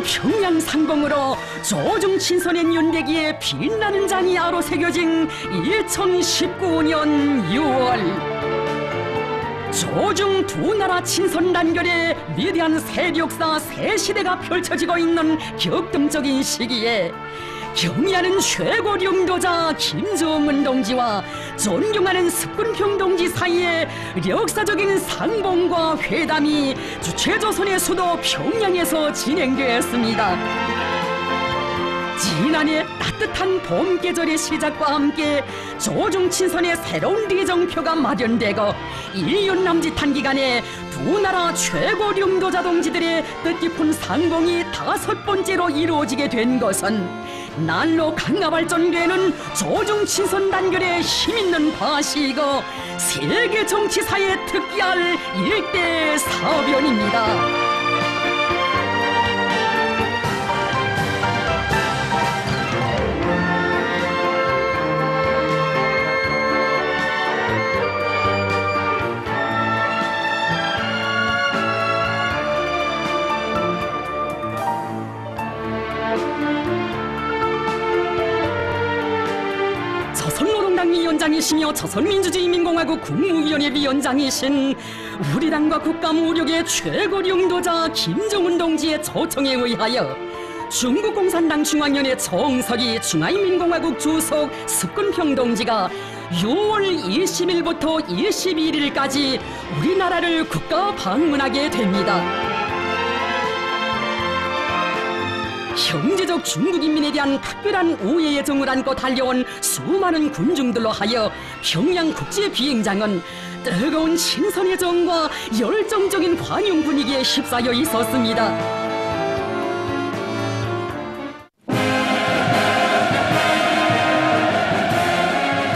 평양 상봉으로 조중친선의 연대기에 빛나는 장이 아로 새겨진 2019년 6월 조중 두 나라 친선 단결에 위대한 세력사 새 시대가 펼쳐지고 있는 격동적인 시기에 경의하는 최고領導자 김정은 동지와 존경하는 석근평 동지 사이에 역사적인 상봉과 회담이 주최조선의 수도 평양에서 진행되었습니다. 지난해 따뜻한 봄 계절의 시작과 함께 조중친선의 새로운 리정표가 마련되고 1년 남짓한 기간에 두 나라 최고領導자 동지들의 뜻깊은 상봉이 5번째로 이루어지게 된 것은 날로 강화발전되는 조중친선 단결의 힘있는 바시이고 세계 정치사에 특기할 일대 사변입니다. 조선노동당 위원장이시며 조선민주주의인민공화국 국무위원회 위원장이신 우리 당과 국가무력의 최고領導자 김정은 동지의 초청에 의하여 중국 공산당 중앙위원회 정석이 중화인민공화국 주석 석근평 동지가 6월 20일부터 21일까지 우리나라를 국가 방문하게 됩니다. 형제적 중국인민에 대한 특별한 오해의 정을 안고 달려온 수많은 군중들로 하여 평양국제비행장은 뜨거운 친선의 정과 열정적인 환영 분위기에 휩싸여 있었습니다.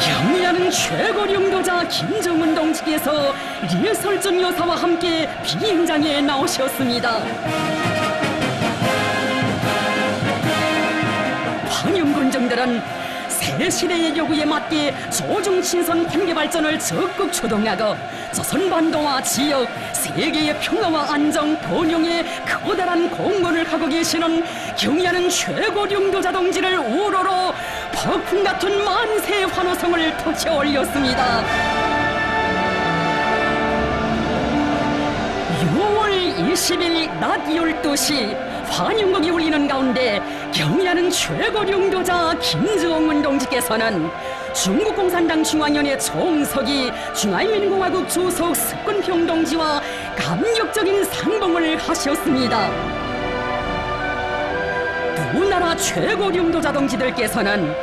경의하는 최고領導자 김정은 동지께서 리설준 여사와 함께 비행장에 나오셨습니다. 환영 군중들은 새 시대의 요구에 맞게 조중친선 단계 발전을 적극 추동하고 조선반도와 지역, 세계의 평화와 안정, 번영에 커다란 공헌을 하고 계시는 경의하는 최고領導자 동지를 우러러 폭풍 같은 만세 환호성을 터쳐 올렸습니다. 6월 20일 낮 12시 환영곡이 울리는 가운데 경의하는 최고領導자 김정은 동지께서는 중국 공산당 중앙위원회 정석이 중화인민공화국 주석 석근평 동지와 감격적인 상봉을 하셨습니다. 두 나라 최고領導자 동지들께서는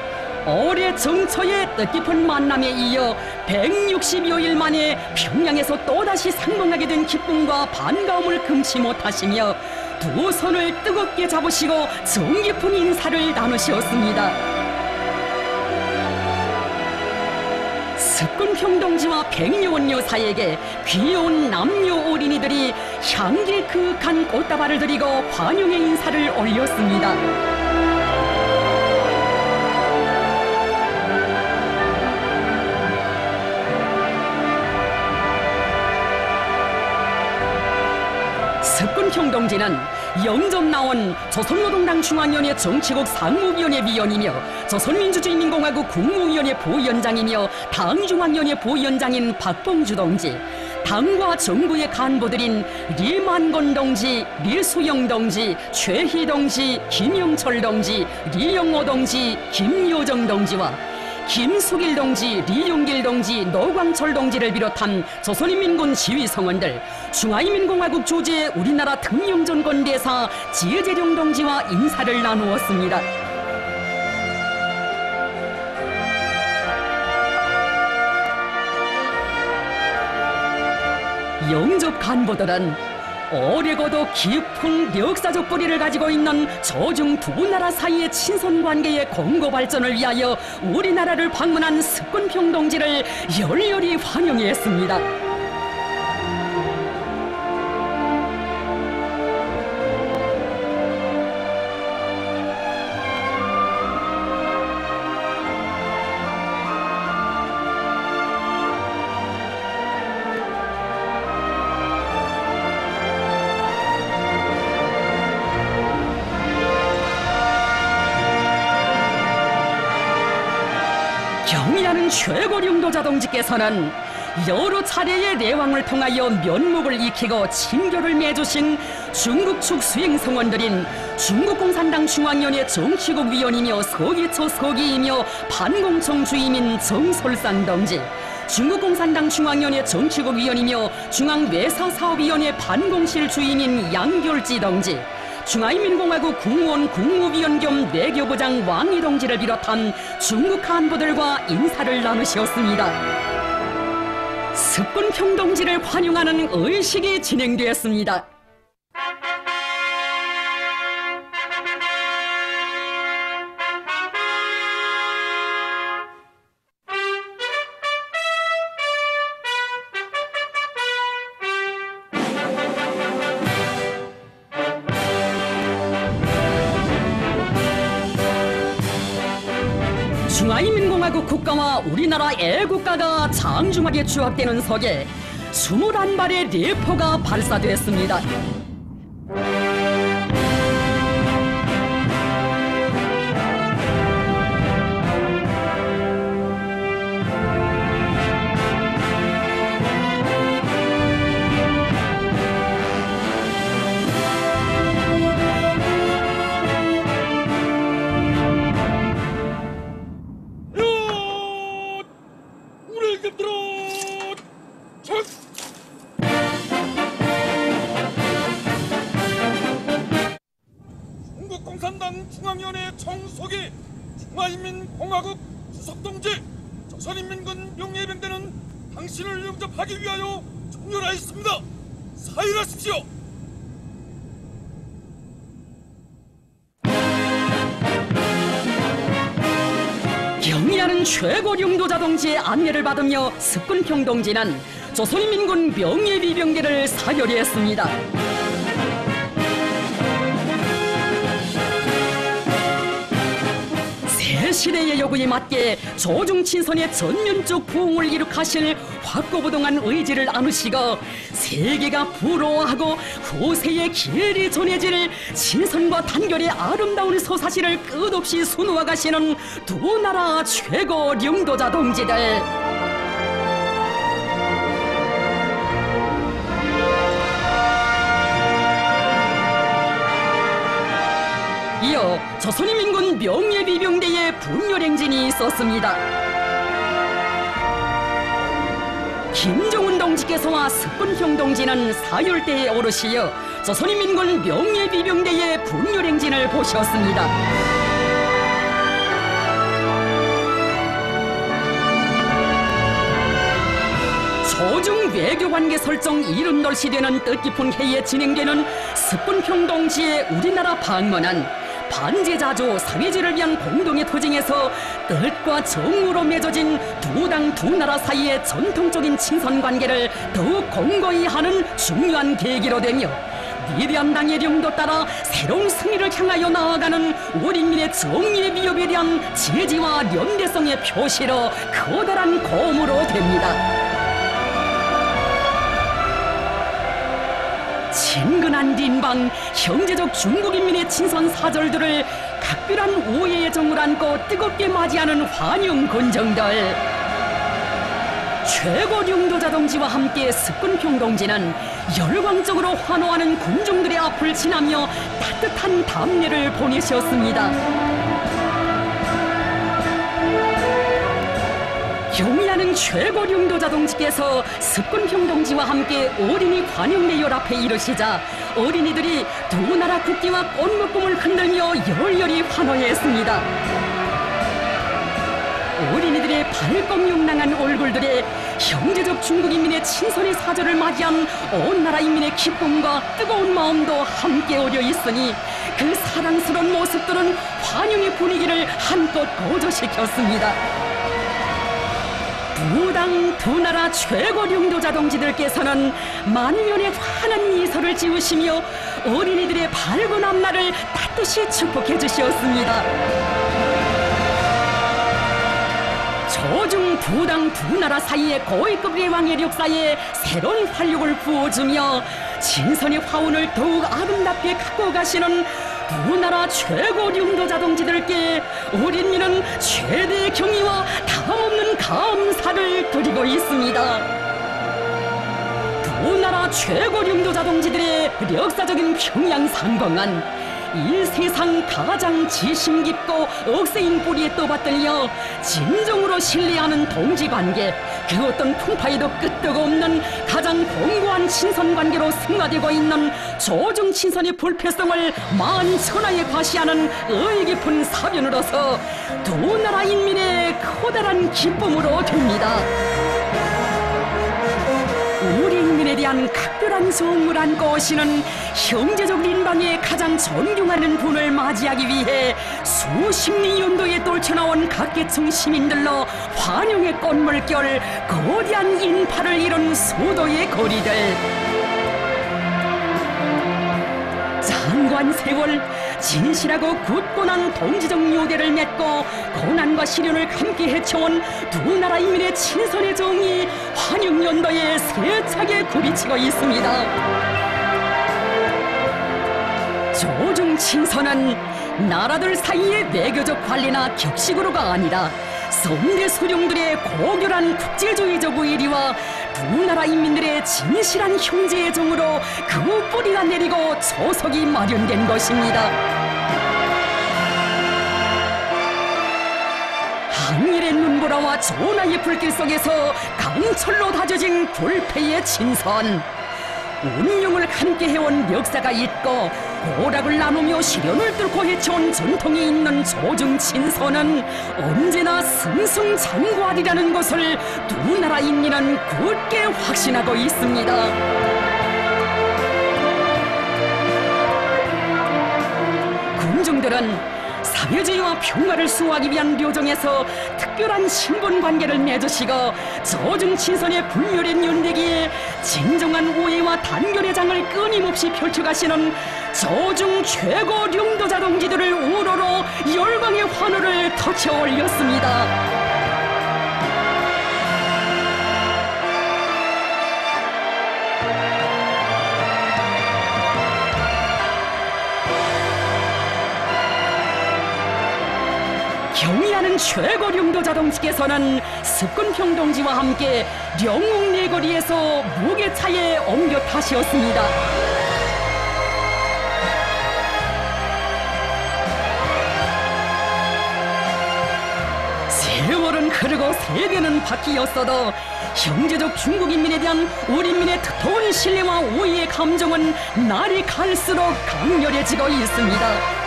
올해 정처의 뜻깊은 만남에 이어 160여일 만에 평양에서 또다시 상봉하게 된 기쁨과 반가움을 금치 못하시며 두 손을 뜨겁게 잡으시고 정깊은 인사를 나누셨습니다. 석근평 동지와 백여원 여사에게 귀여운 남녀 어린이들이 향기 그윽한 꽃다발을 드리고 환영의 인사를 올렸습니다. 석근평 동지는 영접 나온 조선노동당 중앙위원회 정치국 상무위원회 위원이며 조선민주주의인민공화국 국무위원회 부위원장이며 당중앙위원회 부위원장인 박봉주 동지, 당과 정부의 간부들인 리만곤 동지, 리수영 동지, 최희 동지, 김영철 동지, 리영호 동지, 김효정 동지와 김숙일 동지, 리용길 동지, 노광철 동지를 비롯한 조선인민군 지휘성원들, 중화인민공화국 주재 우리나라 특명전권대사 지혜재룡 동지와 인사를 나누었습니다. 영접 간부들은 오래고도 깊은 역사적 뿌리를 가지고 있는 조중 두 나라 사이의 친선관계의 공고 발전을 위하여 우리나라를 방문한 석근평 동지를 열렬히 환영했습니다. 경의하는 최고령도자 동지께서는 여러 차례의 내왕을 통하여 면목을 익히고 친교를 맺으신 중국 측 수행성원들인 중국공산당 중앙위원회 정치국 위원이며 서기초 서기이며 반공청 주임인 정솔산 동지, 중국공산당 중앙위원회 정치국 위원이며 중앙외사사업위원회 반공실 주임인 양결지 동지, 중화인민공화국 국무원 국무위원 겸 외교부장 왕이 동지를 비롯한 중국 간부들과 인사를 나누셨습니다. 습군평 동지를 환영하는 의식이 진행되었습니다. 중화인민공화국 국가와 우리나라 애국가가 장중하게 조합되는 석에 21발의 레포가 발사됐습니다. 중국공산당 중앙위원회 총서기 중화인민공화국 수석동지 조선인민군 명예병대는 당신을 영접하기 위하여 종렬하였습니다. 사일하십시오. 경의하는 최고령도자 동지의 안내를 받으며 습군평 동지는 조선인민군 명예비병대를 사열했습니다. 새 시대의 요구에 맞게 조중친선의 전면적 부흥을 이룩하실 확고부동한 의지를 안으시고 세계가 부러워하고 후세에 길이 전해질 친선과 단결의 아름다운 서사시를 끝없이 수놓아 가시는 두 나라 최고 령도자 동지들. 이어 조선인민군 명예비병대의 분열행진이 있었습니다. 김정은 동지께서와 습군평 동지는 사열대에 오르시어 조선인민군 명예비병대의 분열행진을 보셨습니다. 조중 외교관계 설정 이른돌시 되는 뜻깊은 해에 진행되는 습군평 동지의 우리나라 방문은 반제자조 사회주의를 위한 공동의 투쟁에서 뜻과 정으로 맺어진 두 당 두 나라 사이의 전통적인 친선관계를 더욱 공고히 하는 중요한 계기로 되며 위대한 당의 령도 따라 새로운 승리를 향하여 나아가는 우리 인민의 정의의 위협에 대한 지지와 연대성의 표시로 커다란 고무로 됩니다. 친근한 린방, 형제적 중국인민의 친선 사절들을 각별한 오해의 정을 안고 뜨겁게 맞이하는 환영 군정들. 최고령도자 동지와 함께 습군평 동지는 열광적으로 환호하는 군중들의 앞을 지나며 따뜻한 담례를 보내셨습니다. 경의하는 최고령도자 동지께서 습군평 동지와 함께 어린이 관용대열 앞에 이르시자 어린이들이 두 나라 국기와 꽃묶음을 흔들며 열렬히 환호했습니다. 어린이들의 밝고 용랑한 얼굴들에 형제적 중국인민의 친선의 사절을 맞이한 온 나라 인민의 기쁨과 뜨거운 마음도 함께 어려 있으니 그 사랑스러운 모습들은 환영의 분위기를 한껏 고조시켰습니다. 두 당 두 나라 최고령도자 동지들께서는 만면의 환한 미소를 지으시며 어린이들의 밝은 앞날을 따뜻이 축복해 주셨습니다. 조중 두 당 두 나라 사이의 고위급 예왕의 역사에 새로운 활력을 부어주며 친선의 화운을 더욱 아름답게 갖고 가시는 두 나라 최고 령도자 동지들께 우리 인민은 최대의 경의와 다함없는 감사를 드리고 있습니다. 두 나라 최고 령도자 동지들의 역사적인 평양상공은 이 세상 가장 지심 깊고 억세인 뿌리에 떠받들려 진정으로 신뢰하는 동지관계, 그 어떤 풍파에도 끄떡 없는 가장 공고한 친선관계로 승화되고 있는 조중친선의 불패성을 만천하에 과시하는 의의 깊은 사변으로서 두 나라 인민의 커다란 기쁨으로 됩니다. 우리 인민에 대한 각별한 정을 안고 오시는 형제적 린방의 가장 존경하는 분을 맞이하기 위해 수십리 연도에 떨쳐나온 각계층 시민들로 환영의 꽃물결, 거대한 인파를 이룬 수도의 거리들. 장관 세월, 진실하고 굳건한 동지적 요대를 맺고 고난과 시련을 함께 헤쳐온 두 나라 인민의 친선의 정이 환영연도에 세차게 굽이치고 있습니다. 조중친선은 나라들 사이의 외교적 관리나 격식으로가 아니라 선대 수령들의 고결한 국제주의적 의리와 두 나라 인민들의 진실한 형제의 정으로 그 뿌리가 내리고 초석이 마련된 것입니다. 항일의 눈보라와 전하의 불길 속에서 강철로 다져진 불패의 친선, 운명을 함께 해온 역사가 있고 고락을 나누며 시련을 뚫고 헤쳐온 전통이 있는 조중친선은 언제나 승승장구하리라는 것을 두 나라 인민은 굳게 확신하고 있습니다. 군중들은 사회주의와 평화를 수호하기 위한 료정에서 특별한 신분관계를 맺으시고 조중친선의 불멸의 연대기에 진정한 우애와 단결의 장을 끊임없이 펼쳐가시는 조중 최고 령도자 동지들을 우러러 열광의 환호를 터쳐 올렸습니다. 경의하는 최고 령도자 동지께서는 습근평 동지와 함께 영웅 내거리에서 무게차에 옮겨 타시었습니다. 세월은 흐르고 세대는 바뀌었어도 형제적 중국인민에 대한 우리민의 두터운 신뢰와 우애의 감정은 날이 갈수록 강렬해지고 있습니다.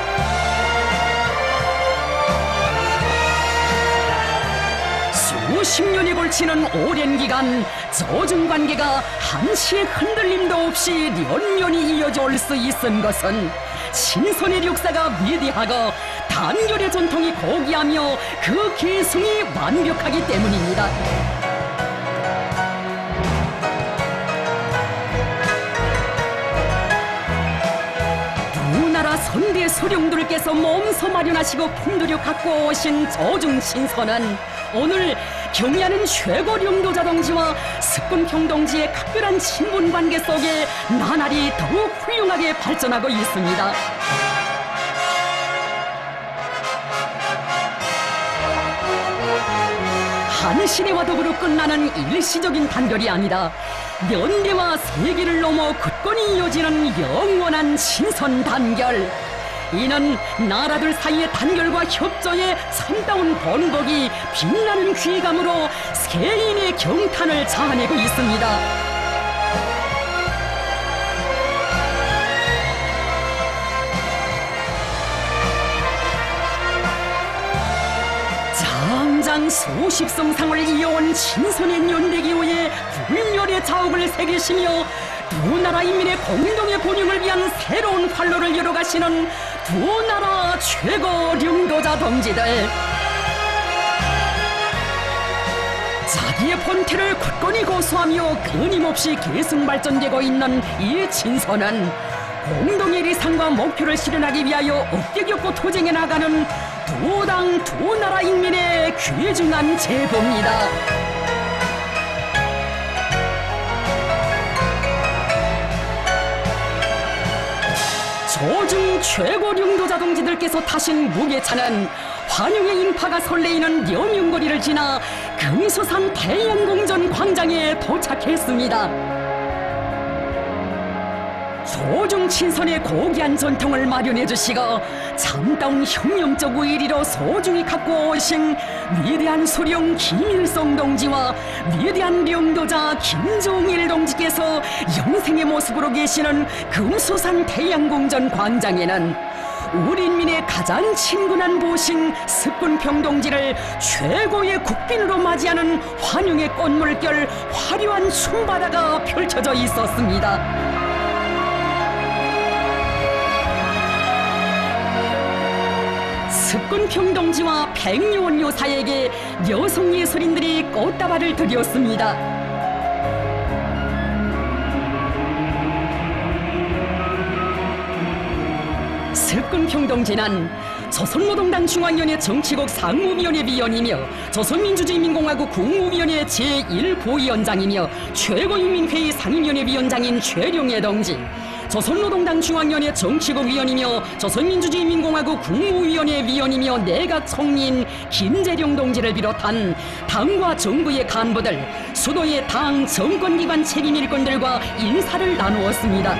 수십 년에 걸치는 오랜 기간 조중관계가 한시의 흔들림도 없이 연연히 이어져 올 수 있은 것은 신선의 역사가 위대하고 단결의 전통이 고귀하며 그 계승이 완벽하기 때문입니다. 두 나라 선대 소령들께서 몸소 마련하시고 품들여 갖고 오신 조중친선은 오늘 경의하는 최고 령도자 동지와 습근평 동지의 각별한 친분관계 속에 나날이 더욱 훌륭하게 발전하고 있습니다. 한 시대와 더불어 끝나는 일시적인 단결이 아니라 연대와 세기를 넘어 굳건히 이어지는 영원한 친선 단결. 이는 나라들 사이의 단결과 협조의 참다운 번복이 빛나는 귀감으로 세인의 경탄을 자아내고 있습니다. 장장 수십 성상을 이어온 친선의 연대기 후에 불멸의 자욱을 새기시며 두 나라 인민의 공동의 번영을 위한 새로운 활로를 열어가시는 두 나라 최고 령도자 동지들. 자기의 본태를 굳건히 고수하며 끊임없이 계승 발전되고 있는 이 친선은 공동의理想과 목표를 실현하기 위하여 어깨 겹고 투쟁해 나가는 두 당 두 나라 인민의 귀중한 제보입니다. 조중 최고 령도자 동지들께서 타신 무게차는 환영의 인파가 설레이는 여명거리를 지나 금수산 태양궁전 광장에 도착했습니다. 소중친선의 고귀한 전통을 마련해 주시고 참다운 혁명적 의리로 소중히 갖고 오신 위대한 수령 김일성 동지와 위대한 령도자 김종일 동지께서 영생의 모습으로 계시는 금수산 태양궁전 광장에는 우리 인민의 가장 친근한 보신 습군평 동지를 최고의 국빈으로 맞이하는 환영의 꽃물결 화려한 춤바다가 펼쳐져 있었습니다. 습군평 동지와 백요원 요사에게 여성 예술인들이 꽃다발을 드렸습니다. 습군평 동지는 조선노동당 중앙위원회 정치국 상무위원회 위원이며 조선민주주의인민공화국 국무위원회 제1부위원장이며 최고인민회의 상임위원회 위원장인 최룡해 동지, 조선노동당 중앙위원회 정치국 위원이며 조선민주주의인민공화국 국무위원회 위원이며 내각총리인 김재룡 동지를 비롯한 당과 정부의 간부들, 수도의 당 정권기관 책임일꾼들과 인사를 나누었습니다.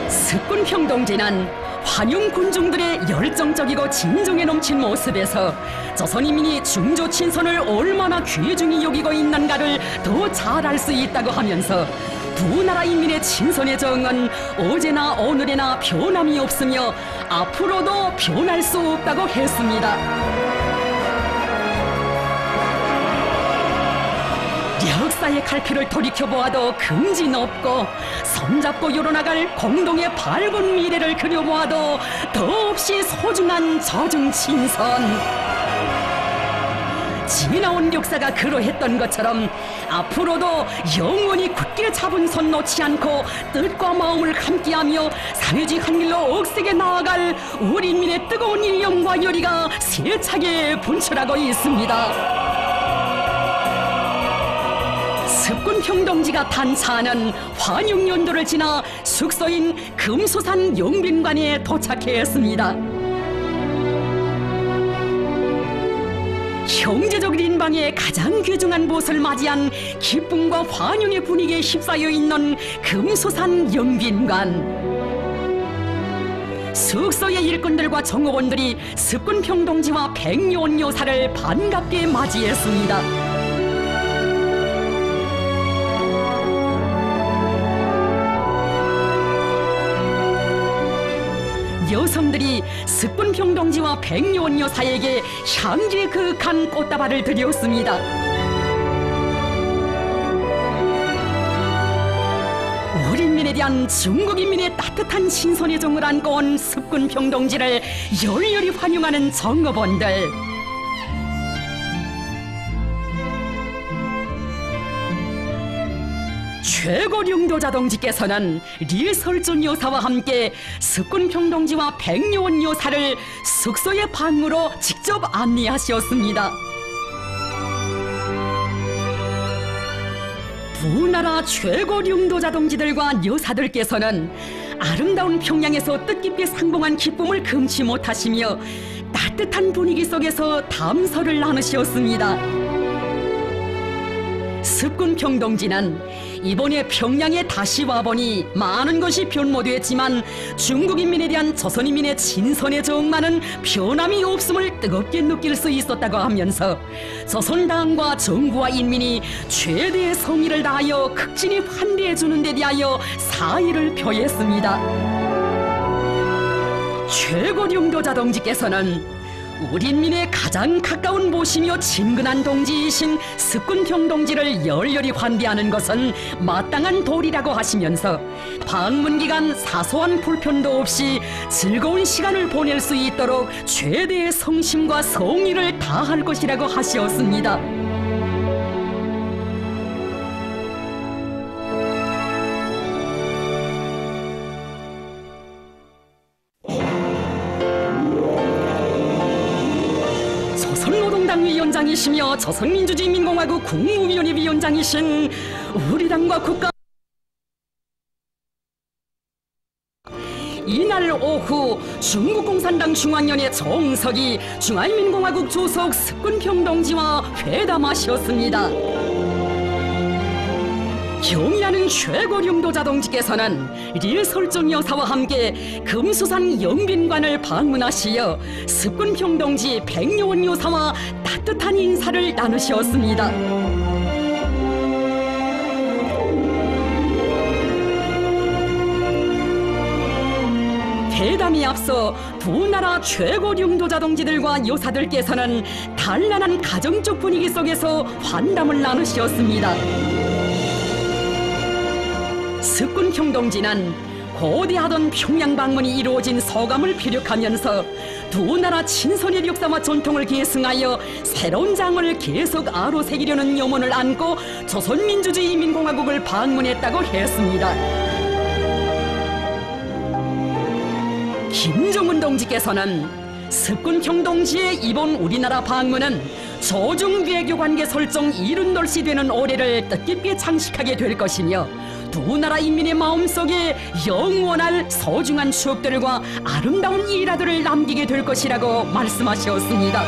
습군평 동지는 환영 군중들의 열정적이고 진정에 넘친 모습에서 조선인민이 중조친선을 얼마나 귀중히 여기고 있는가를 더 잘 알 수 있다고 하면서 두 나라 인민의 친선의 정은 어제나 오늘에나 변함이 없으며 앞으로도 변할 수 없다고 했습니다. 역사의 갈피를 돌이켜보아도 금진 없고 손잡고 열어나갈 공동의 밝은 미래를 그려보아도 더없이 소중한 저중친선. 지나온 역사가 그러했던 것처럼 앞으로도 영원히 굳게 잡은 손 놓지 않고 뜻과 마음을 함께하며 사회주의 한 길로 억세게 나아갈 우리 인민의 뜨거운 일념과 열의가 세차게 분출하고 있습니다. 습군평 동지가 탄사하는 환영연도를 지나 숙소인 금수산 영빈관에 도착했습니다. 형제적 인방에 가장 귀중한 곳을 맞이한 기쁨과 환영의 분위기에 휩싸여 있는 금수산 영빈관. 숙소의 일꾼들과 정호원들이 습군평 동지와 백요원 여사를 반갑게 맞이했습니다. 여성들이 습군평 동지와 백요원 여사에게 향기에 그윽한 꽃다발을 드렸습니다. 우리 인민에 대한 중국 인민의 따뜻한 신선의 정을 안고 온 습군평 동지를 열렬히 환영하는 정어본들. 최고 령도자 동지께서는 리설준 여사와 함께 습군평 동지와 백요원 여사를 숙소의 방으로 직접 안내하셨습니다. 두 나라 최고 령도자 동지들과 여사들께서는 아름다운 평양에서 뜻깊게 상봉한 기쁨을 금치 못하시며 따뜻한 분위기 속에서 담소를 나누셨습니다. 습군평 동지는 이번에 평양에 다시 와보니 많은 것이 변모되었지만 중국 인민에 대한 조선 인민의 친선의 정만은 변함이 없음을 뜨겁게 느낄 수 있었다고 하면서 조선당과 정부와 인민이 최대의 성의를 다하여 극진히 환대해 주는 데 대하여 사의를 표했습니다. 최고 령도자 동지께서는 우리민의 가장 가까운 모시며 친근한 동지이신 습군평 동지를 열렬히 환대하는 것은 마땅한 도리라고 하시면서 방문 기간 사소한 불편도 없이 즐거운 시간을 보낼 수 있도록 최대의 성심과 성의를 다할 것이라고 하시었습니다. 조선노동당 위원장이시며 조선민주주의인민공화국 국무위원회 위원장이신 우리 당과 국가 이날 오후 중국공산당 중앙위원회 정석이 중화인민공화국 주석 습군평 동지와 회담하셨습니다. 경의하는 최고령도자 동지께서는 릴설정 여사와 함께 금수산 영빈관을 방문하시어 습군평 동지 백요원 여사와 따뜻한 인사를 나누셨습니다. 회담에 앞서 두 나라 최고령도자 동지들과 여사들께서는 단란한 가정적 분위기 속에서 환담을 나누셨습니다. 습군평 동지는 거대하던 평양 방문이 이루어진 소감을 피력하면서 두 나라 친선의 역사와 전통을 계승하여 새로운 장을 계속 아로새기려는 염원을 안고 조선민주주의인민공화국을 방문했다고 했습니다. 김정은 동지께서는 습군평 동지의 이번 우리나라 방문은 조중 외교관계 설정 이른돌시 되는 올해를 뜻깊게 장식하게 될 것이며 두 나라 인민의 마음속에 영원할 소중한 추억들과 아름다운 일화들을 남기게 될 것이라고 말씀하셨습니다.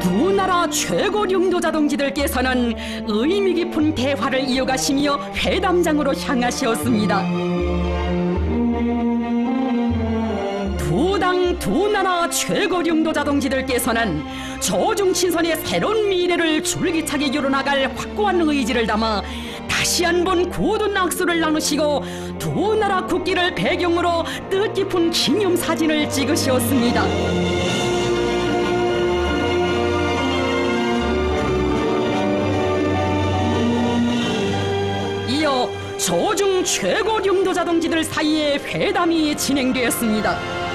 두 나라 최고령도자 동지들께서는 의미 깊은 대화를 이어가시며 회담장으로 향하셨습니다. 두 나라 최고령도자 동지들께서는 조중친선의 새로운 미래를 줄기차게 이뤄나갈 확고한 의지를 담아 다시 한번 굳은 악수를 나누시고 두 나라 국기를 배경으로 뜻깊은 기념사진을 찍으셨습니다. 이어 조중 최고령도자 동지들 사이에 회담이 진행되었습니다.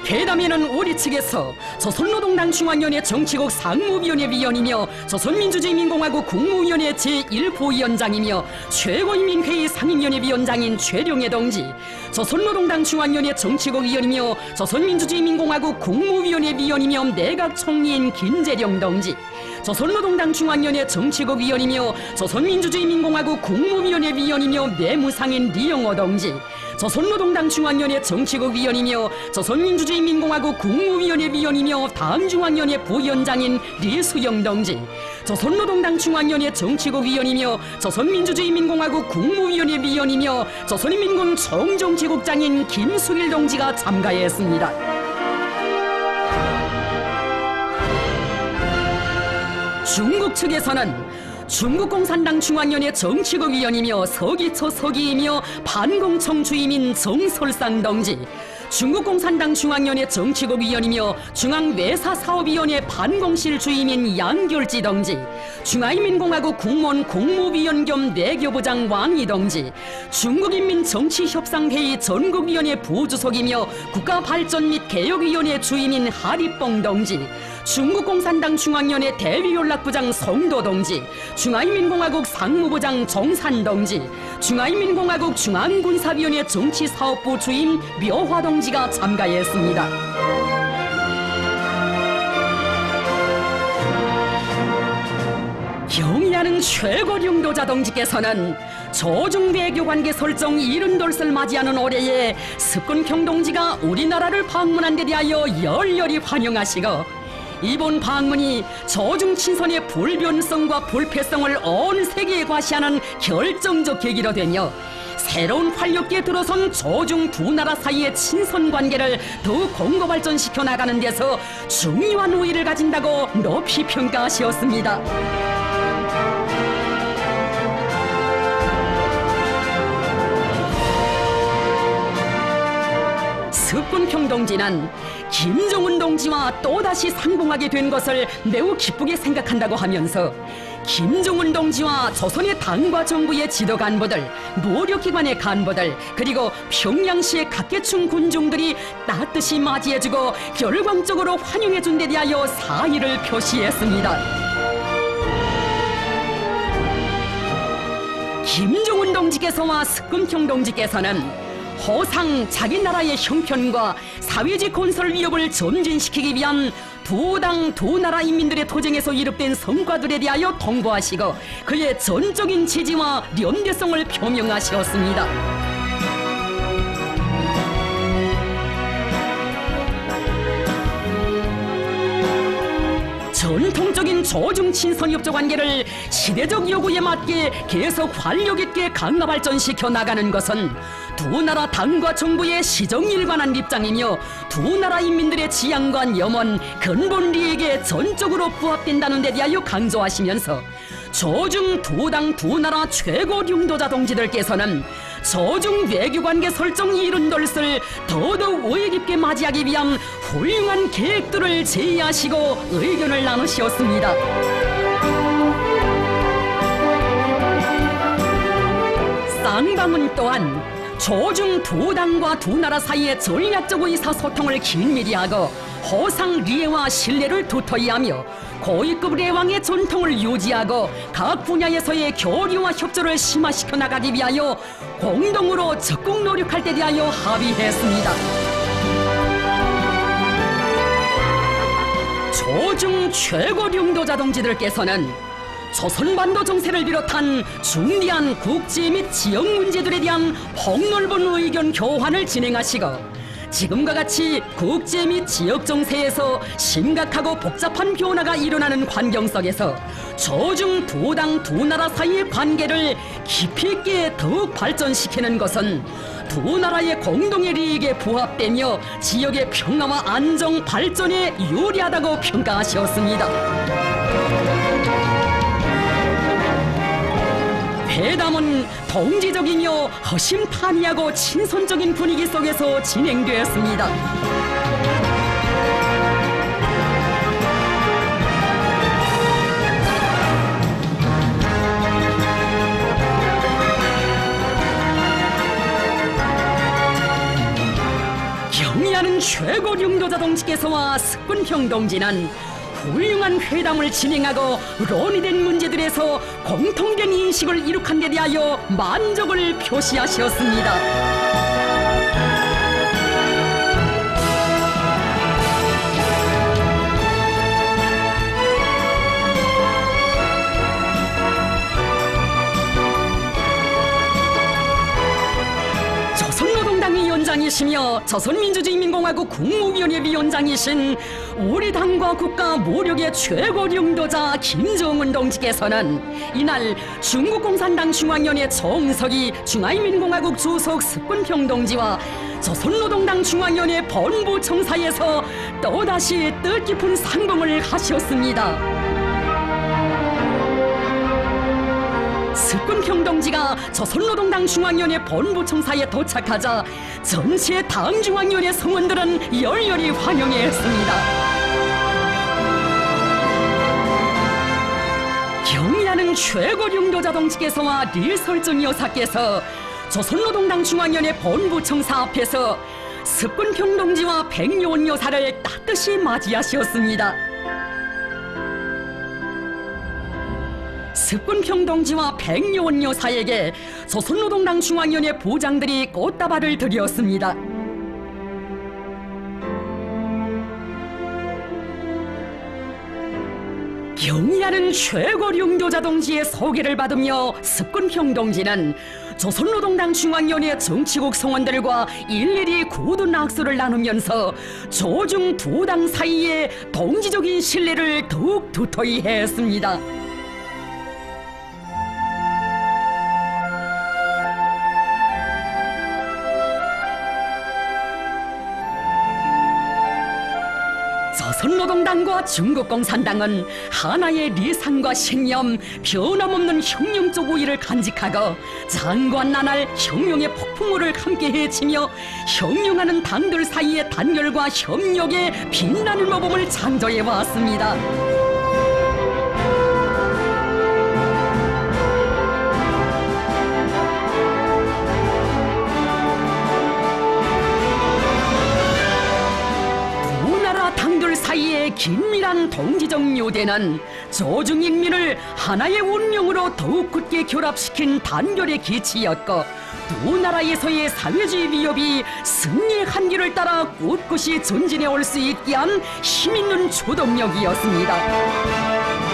회담에는 우리 측에서 조선노동당 중앙위원회 정치국 상무위원회 위원이며 조선민주주의인민공화국 국무위원회 제1부위원장이며 최고인민회의 상임위원회 위원장인 최룡해 동지, 조선노동당 중앙위원회 정치국 위원이며 조선민주주의인민공화국 국무위원회 위원이며 내각총리인 김재룡 동지, 조선노동당 중앙위원회 정치국 위원이며 조선민주주의인민공화국 국무위원회 위원이며 내무상인 리영호 동지, 조선노동당 중앙위원회 정치국 위원이며 조선민주주의인민공화국 국무위원회 위원이며 당중앙위원회 부위원장인 리수영 동지, 조선노동당 중앙위원회 정치국 위원이며 조선민주주의인민공화국 국무위원회 위원이며 조선인민군 총정치국장인 김수일 동지가 참가했습니다. 중국 측에서는 중국공산당 중앙위원회 정치국 위원이며 서기초 서기이며 반공청 주임인 정설상 동지, 중국공산당 중앙위원회 정치국 위원이며 중앙외사사업위원회 반공실 주임인 양결지 동지, 중화인민공화국 국무원 국무위원 겸 외교부장 왕이 동지, 중국인민정치협상회의 전국위원회 부주석이며 국가발전 및 개혁위원회 주임인 하리뽕 동지, 중국공산당 중앙위원회 대외연락부장 송도 동지, 중화인민공화국 상무부장 정산 동지, 중화인민공화국 중앙군사위원회 정치사업부 주임 묘화 동지가 참가했습니다. 경의하는 최고령도자 동지께서는 조중 외교관계 설정 이른돌을 맞이하는 올해에 습군평 동지가 우리나라를 방문한 데 대하여 열렬히 환영하시고 이번 방문이 조중 친선의 불변성과 불패성을 온 세계에 과시하는 결정적 계기로 되며 새로운 활력기에 들어선 조중 두 나라 사이의 친선 관계를 더욱 공고 발전시켜 나가는 데서 중요한 의의를 가진다고 높이 평가하셨습니다. 습군평동지는 김정은 동지와 또다시 상봉하게 된 것을 매우 기쁘게 생각한다고 하면서 김정은 동지와 조선의 당과 정부의 지도 간부들, 노력기관의 간부들, 그리고 평양시의 각계층 군중들이 따뜻이 맞이해주고 열광적으로 환영해준 데 대하여 사의를 표시했습니다. 김정은 동지께서와 습군평 동지께서는 허상 자기 나라의 형편과 사회주의 건설 위협을 전진시키기 위한 두 당 두 나라 인민들의 도쟁에서 이룩된 성과들에 대하여 통보하시고 그의 전적인 지지와 연대성을 표명하셨습니다. 전통적인 조중친선협조 관계를 시대적 요구에 맞게 계속 활력 있게 강화 발전시켜 나가는 것은 두 나라 당과 정부의 시정일관한 입장이며 두 나라 인민들의 지향과 염원, 근본利益에 전적으로 부합된다는 데 대하여 강조하시면서 조중 두 당 두 나라 최고領導자 동지들께서는 조중 외교관계 설정 이룬돌을 더더욱 오해 깊게 맞이하기 위한 훌륭한 계획들을 제의하시고 의견을 나누셨습니다. 쌍방은 또한 조중 두 당과 두 나라 사이의 전략적 의사소통을 긴밀히 하고 허상 리해와 신뢰를 도토히 하며 고위급 레왕의 전통을 유지하고 각 분야에서의 교류와 협조를 심화시켜 나가기 위하여 공동으로 적극 노력할 데 대하여 합의했습니다. 조중 최고領導자 동지들께서는 조선반도 정세를 비롯한 중대한 국제 및 지역 문제들에 대한 폭넓은 의견 교환을 진행하시고 지금과 같이 국제 및 지역 정세에서 심각하고 복잡한 변화가 일어나는 환경 속에서 조중 두 당 두 나라 사이의 관계를 깊이 있게 더욱 발전시키는 것은 두 나라의 공동의利益에 부합되며 지역의 평화와 안정 발전에 유리하다고 평가하셨습니다. 회담은 동지적이며 허심탄회하고 친선적인 분위기 속에서 진행되었습니다. 경의하는 최고領導자 동지께서와 습군평 동지는 훌륭한 회담을 진행하고 논의된 문제들에서 공통된 인식을 이룩한 데 대하여 만족을 표시하셨습니다. 조선노동당 위원장이시며 조선민주주의인민공화국 국무위원회 위원장이신 우리 당과 국가 모력의 최고領導자 김정은 동지께서는 이날 중국공산당 중앙위원회 정석이 중화인민공화국 주석 습군평 동지와 조선노동당 중앙위원회 본부 청사에서 또다시 뜻깊은 상봉을 하셨습니다. 습군평 동지가 조선노동당 중앙위원회 본부 청사에 도착하자 전체 당 중앙위원회 성원들은 열렬히 환영했습니다. 경의하는 최고領導자 동지께서와 리설준 여사께서 조선노동당 중앙위원회 본부 청사 앞에서 습군평 동지와 백요원 여사를 따뜻이 맞이하셨습니다. 습군평 동지와 백요원 여사에게 조선노동당 중앙위원회 부장들이 꽃다발을 드렸습니다. 경의하는 최고領導자 동지의 소개를 받으며 습군평 동지는 조선노동당 중앙위원회 정치국 성원들과 일일이 굳은 악수를 나누면서 조중 두 당 사이의 동지적인 신뢰를 더욱 두터이 했습니다. 조선노동당과 중국共산당은 하나의 리상과 신념, 변함없는 혁명적 우위를 간직하고 장관 나날 혁명의 폭풍우를 함께 헤치며 혁명하는 당들 사이의 단결과 협력의 빛나는 모범을 창조해 왔습니다. 사이의 긴밀한 동지적 요대는 조중인민을 하나의 운명으로 더욱 굳게 결합시킨 단결의 기치였고 두 나라에서의 사회주의 위협이 승리의 한길을 따라 꿋꿋이 전진해 올 수 있게 한 힘있는 조동력이었습니다.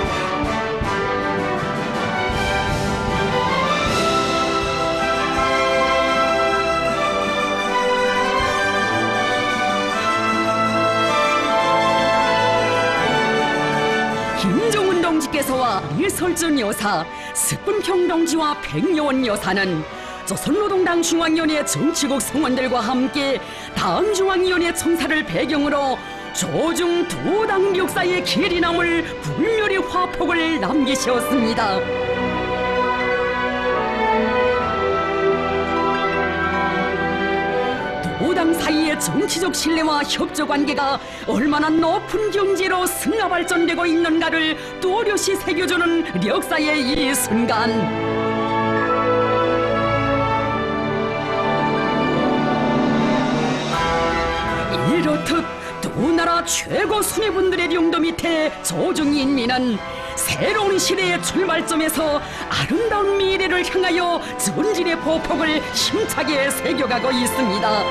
김정은 동지께서와 이설준 여사, 석군평 동지와 백여원 여사는 조선노동당 중앙위원회 정치국 성원들과 함께 당중앙위원회 청사를 배경으로 조중 두 당 역사의 길이 남을 불멸의 화폭을 남기셨습니다. 두 당 사이의 정치적 신뢰와 협조 관계가 얼마나 높은 경지로 승화 발전되고 있는가를 또렷이 새겨주는 역사의 이 순간. 이렇듯 두 나라 최고 수뇌분들의 용도 밑에 조중인민은 새로운 시대의 출발점에서 아름다운 미래를 향하여 전진의 보폭을 힘차게 새겨가고 있습니다.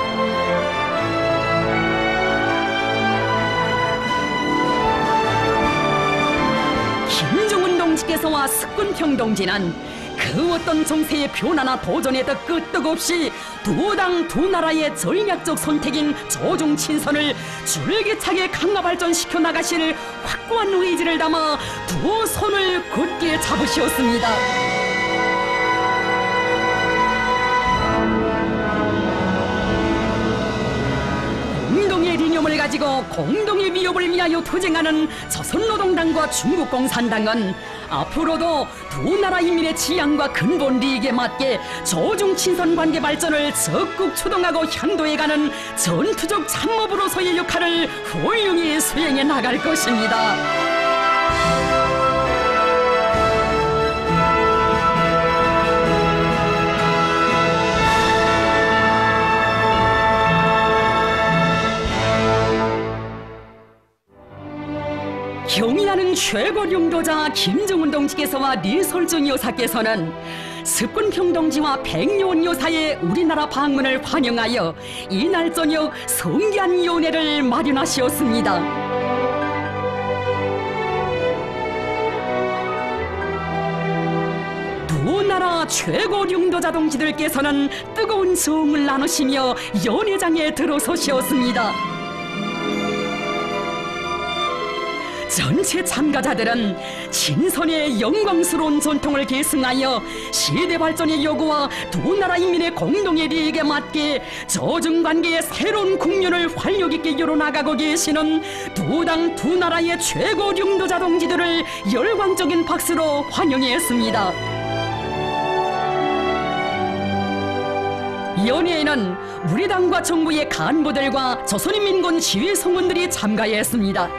김정은 동지께서와 석군평 동지는 그 어떤 정세의 변화나 도전에도 끄떡없이 두 당 두 나라의 전략적 선택인 조중 친선을 줄기차게 강화 발전시켜 나가실 확고한 의지를 담아 두 손을 굳게 잡으셨습니다. 공동의 이념을 가지고 공동의 위협을 위하여 투쟁하는 조선노동당과 중국共産당은 앞으로도 두 나라 인민의 지향과 근본利益에 맞게 조중친선 관계 발전을 적극 추동하고 향도해가는 전투적 참모부로서의 역할을 훌륭히 수행해 나갈 것입니다. 경의하는 최고 용도자 김정은 동지께서와 리설준 여사께서는 석군평 동지와 백여원 여사의 우리나라 방문을 환영하여 이날 저녁 성기한 연회를 마련하셨습니다. 두 나라 최고 용도자 동지들께서는 뜨거운 정을 나누시며 연회장에 들어서셨습니다. 전체 참가자들은 친선의 영광스러운 전통을 계승하여 시대 발전의 요구와 두 나라 인민의 공동의利益에 맞게 조중관계의 새로운 국면을 활력 있게 열어나가고 계시는 두 당 두 나라의 최고 용도자 동지들을 열광적인 박수로 환영했습니다. 연회에는 우리 당과 정부의 간부들과 조선인민군 지휘 성원들이 참가했습니다.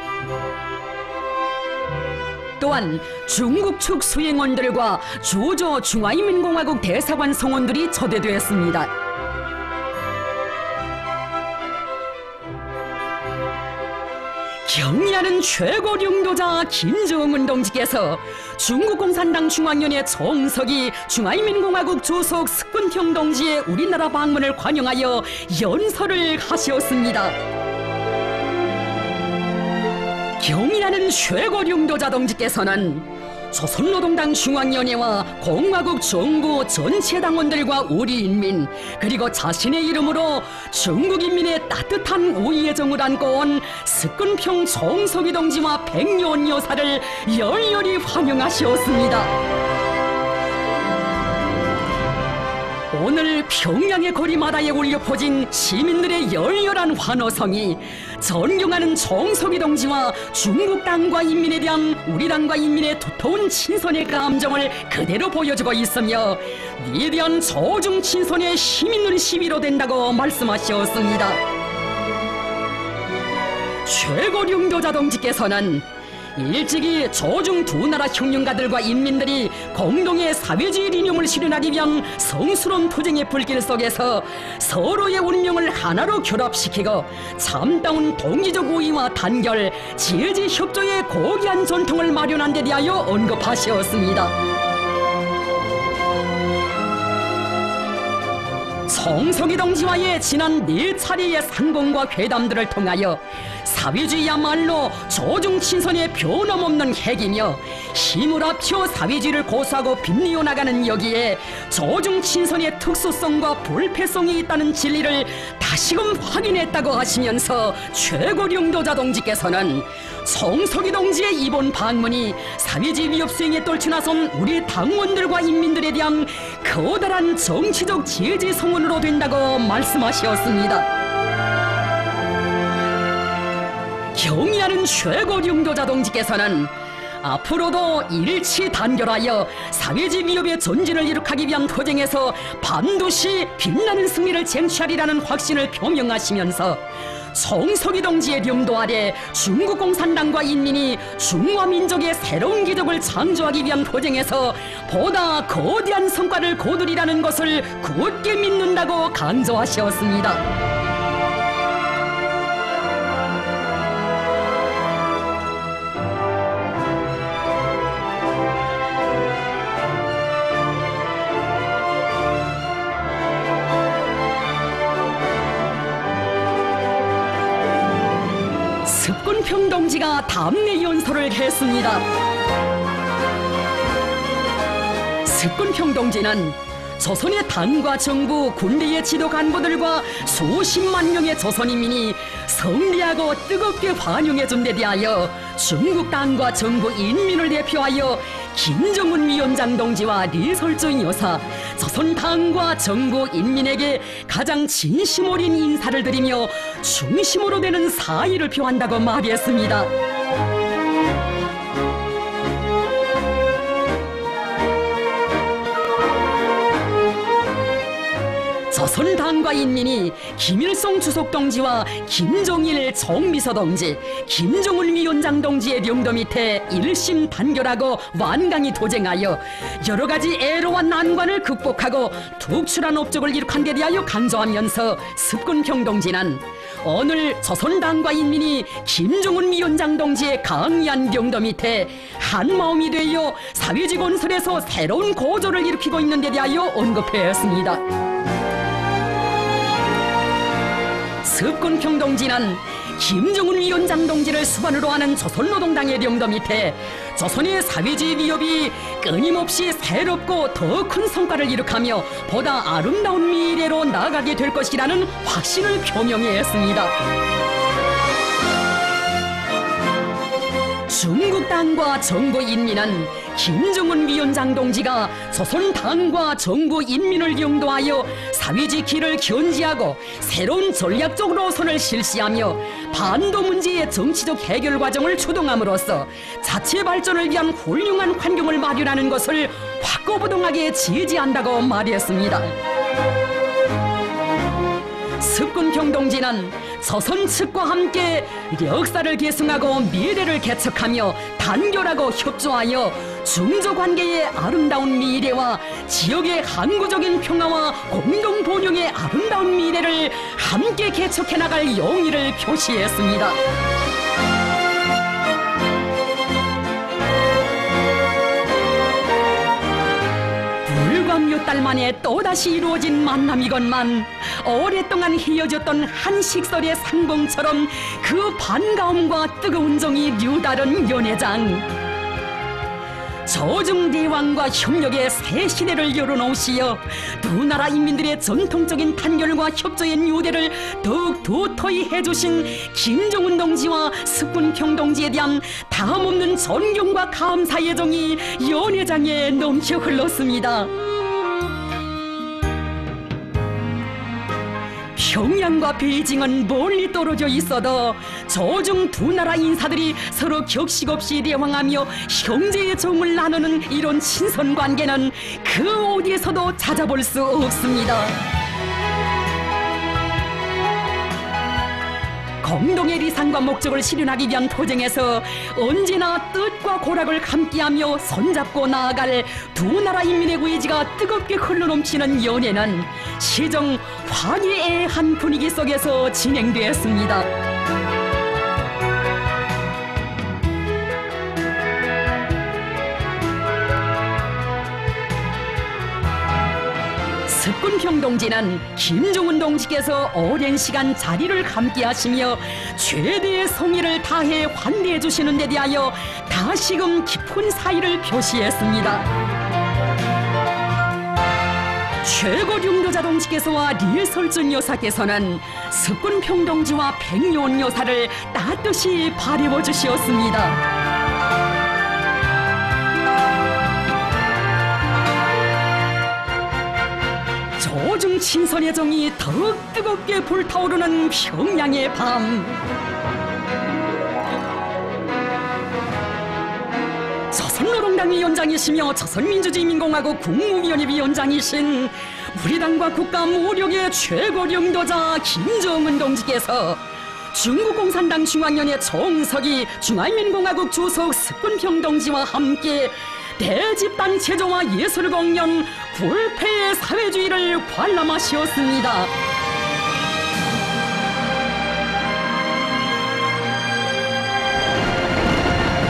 또한 중국 측 수행원들과 주조 중화인민공화국 대사관 성원들이 초대되었습니다. 경의하는 최고 용도자 김정은 동지께서 중국共産党중앙위원회 총석이 중화인민공화국 주석 석군평 동지의 우리나라 방문을 환영하여 연설을 하셨습니다. 경의하는 최고 용도자 동지께서는 조선노동당 중앙위원회와 공화국 정부 전체 당원들과 우리 인민 그리고 자신의 이름으로 중국인민의 따뜻한 우위의 정을 안고 온 석군평 총석이 동지와 백여원 여사를 열렬히 환영하셨습니다. 오늘 평양의 거리마다에 울려 퍼진 시민들의 열렬한 환호성이 존경하는 정석이 동지와 중국 당과 인민에 대한 우리 당과 인민의 두터운 친선의 감정을 그대로 보여주고 있으며 위대한 조중 친선의 힘 있는 시위로 된다고 말씀하셨습니다. 최고령도자 동지께서는 일찍이 조중 두 나라 형용가들과 인민들이 공동의 사회주의 이념을 실현하기 위한 성스러운 투쟁의 불길 속에서 서로의 운명을 하나로 결합시키고 참다운 동지적 우위와 단결, 지혜지 협조의 고귀한 전통을 마련한 데 대하여 언급하셨습니다. 정석이 동지와의 지난 4차례의 상봉과 회담들을 통하여 사회주의야말로 조중 친선의 변함없는 핵이며 힘을 합쳐 사회주의를 고수하고 빛내어 나가는 여기에 조중 친선의 특수성과 불패성이 있다는 진리를 다시금 확인했다고 하시면서 최고령도자 동지께서는 정석이 동지의 이번 방문이 사회주의 위협 수행에 떨쳐나선 우리 당원들과 인민들에 대한 커다란 정치적 지혜지 성원으로 된다고 말씀하셨습니다. 경의하는 최고령도자 동지께서는 앞으로도 일치 단결하여 사회주의 위협의 전진을 이룩하기 위한 투쟁에서 반드시 빛나는 승리를 쟁취하리라는 확신을 표명하시면서 정석이 동지의 령도 아래 중국 공산당과 인민이 중화민족의 새로운 기적을 창조하기 위한 투쟁에서 보다 거대한 성과를 거두리라는 것을 굳게 믿는다고 강조하셨습니다. 습군평 동지가 담내 연설을 했습니다. 습군평 동지는 조선의 당과 정부, 군대의 지도 간부들과 수십만 명의 조선인민이 성리하고 뜨겁게 환영해준 데 대하여 중국 당과 정부 인민을 대표하여 김정은 위원장 동지와 리설중 여사, 조선 당과 정부 인민에게 가장 진심 어린 인사를 드리며 중심으로 되는 사의를 표한다고 말했습니다. 조선 당과 인민이 김일성 주석 동지와 김정일 정비서 동지, 김정은 위원장 동지의 령도 밑에 일심 단결하고 완강히 도쟁하여 여러 가지 애로와 난관을 극복하고 특출한 업적을 이룩한 데 대하여 강조하면서 습군평 동지는 오늘 조선 당과 인민이 김정은 위원장 동지의 강의한 령도 밑에 한마음이 되어 사회주의 건설에서 새로운 고조를 일으키고 있는 데 대하여 언급했습니다. 습군평 동지는 김정은 위원장 동지를 수반으로 하는 조선노동당의 령도 밑에 조선의 사회주의 위협이 끊임없이 새롭고 더 큰 성과를 이룩하며 보다 아름다운 미래로 나아가게 될 것이라는 확신을 표명했습니다. 중국 당과 정부 인민은 김정은 위원장 동지가 조선 당과 정부 인민을 영도하여 사회주의 길을 견지하고 새로운 전략적 노선을 실시하며 반도 문제의 정치적 해결 과정을 주동함으로써 자체 발전을 위한 훌륭한 환경을 마련하는 것을 확고부동하게 지지한다고 말했습니다. 습군평 동지는 조선 측과 함께 역사를 계승하고 미래를 개척하며 단결하고 협조하여 중조관계의 아름다운 미래와 지역의 항구적인 평화와 공동번영의 아름다운 미래를 함께 개척해 나갈 용의를 표시했습니다. 불과 몇 달 만에 또다시 이루어진 만남이건만 오랫동안 헤어졌던 한 식설의 상봉처럼 그 반가움과 뜨거운 정이 류다른 연회장. 조중대왕과 협력의 새 시대를 열어놓으시어 두 나라 인민들의 전통적인 단결과 협조의 유대를 더욱 도토히 해주신 김정은 동지와 습군평 동지에 대한 다함없는 존경과 감사의 정이 연회장에 넘쳐 흘렀습니다. 평양과 베이징은 멀리 떨어져 있어도 저중 두 나라 인사들이 서로 격식 없이 대화하며 형제의 정을 나누는 이런 친선 관계는 그 어디에서도 찾아볼 수 없습니다. 공동의理想과 목적을 실현하기 위한 도정에서 언제나 뜻과 고락을 함께하며 손잡고 나아갈 두 나라 인민의 의지가 뜨겁게 흘러넘치는 연애는 시정 화기애애한 분위기 속에서 진행되었습니다. 석군평 동지는 김종은 동지께서 오랜 시간 자리를 함께하시며 최대의 성의를 다해 환대해 주시는 데 대하여 다시금 깊은 사의를 표시했습니다. 최고령도자 동지께서와 리설준 여사께서는 석군평 동지와 백요원 여사를 따뜻이 바래워 주시었습니다. 조중 친선의 정이 더욱 뜨겁게 불타오르는 평양의 밤. 조선노동당 위원장이시며 조선민주주의민공화국 국무위원회 위원장이신 우리 당과 국가 무력의 최고령도자 김정은 동지께서 중국공산당 중앙위원회 총석이 중화인민공화국 주석 석군평 동지와 함께 대집단 체조와 예술 공연 불패의 사회주의를 관람하시었습니다.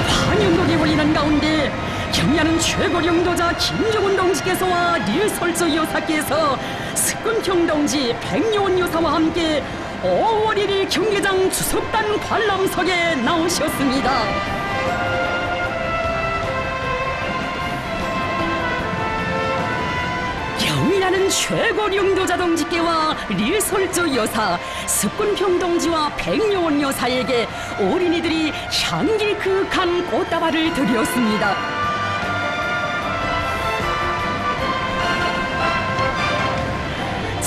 환영곡이 울리는 가운데 경야는 최고령도자 김정은 동지께서와 리설주 여사께서 석군평 동지 백요원 여사와 함께 5월 1일 경기장 주석단 관람석에 나오셨습니다. 경의하는 최고령도자 동지께와 리설주 여사, 석군평 동지와 백요원 여사에게 어린이들이 향기 그윽한 꽃다발을 드렸습니다.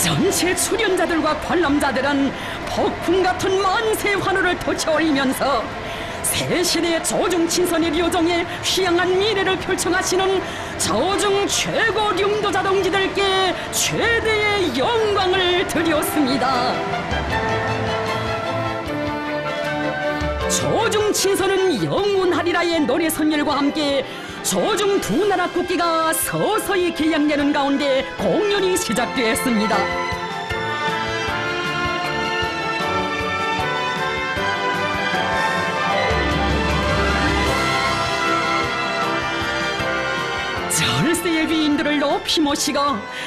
전체 출연자들과 관람자들은 폭풍 같은 만세 환호를 터쳐올리면서 새시대 조중 친선의 요정에 휘황한 미래를 펼쳐가시는 조중 최고 령도자 동지들께 최대의 영광을 드렸습니다. 조중 친선은 영원하리라의 노래 선율과 함께 조중 두 나라 국기가 서서히 개양되는 가운데 공연이 시작되었습니다. 절세의 위인들을 높이 모시고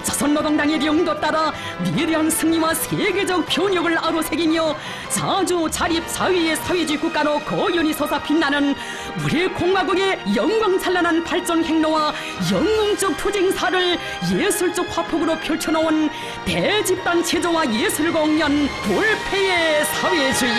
조선노동당의 명도 따라 위대한 승리와 세계적 변혁을 아로새기며 자주 자립 자위의 사회주의 국가로 거연히 솟아 빛나는 우리 공화국의 영광찬란한 발전 행로와 영웅적 투쟁사를 예술적 화폭으로 펼쳐놓은 대집단 체조와 예술 공연 불패의 사회주의.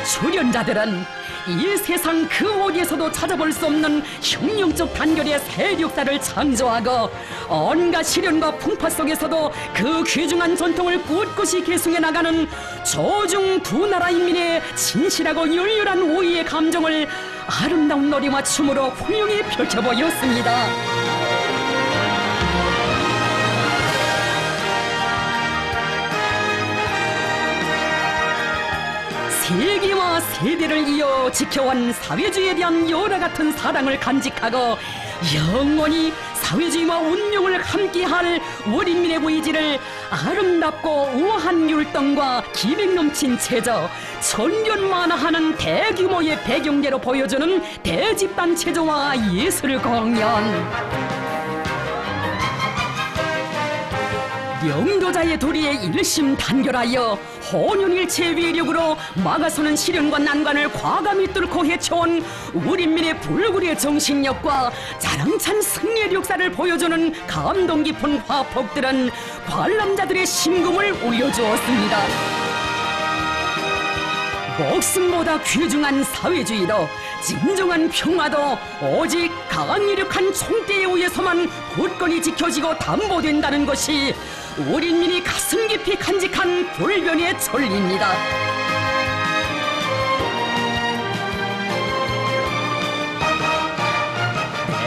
출연자들은 이 세상 그 어디에서도 찾아볼 수 없는 혁명적 단결의 세력사를 창조하고 온갖 시련과 풍파 속에서도 그 귀중한 전통을 꿋꿋이 계승해 나가는 조중 두 나라 인민의 진실하고 열렬한 우애의 감정을 아름다운 노래와 춤으로 훌륭히 펼쳐보였습니다. 세기와 세대를 이어 지켜온 사회주의에 대한 열화 같은 사랑을 간직하고 영원히 사회주의와 운명을 함께할 우리민의 의지를 아름답고 우아한 율동과 기백 넘친 체조, 천견만화하는 대규모의 배경대로 보여주는 대집단 체조와 예술 공연. 영도자의 도리에 일심 단결하여 혼연일체의 위력으로 막아서는 시련과 난관을 과감히 뚫고 헤쳐온 우리민의 불굴의 정신력과 자랑찬 승리의 역사를 보여주는 감동 깊은 화폭들은 관람자들의 심금을 울려주었습니다. 목숨보다 귀중한 사회주의로 진정한 평화도 오직 강력한 총대에 의해서만 굳건히 지켜지고 담보된다는 것이 우리 인민이 가슴 깊이 간직한 불변의 진리입니다.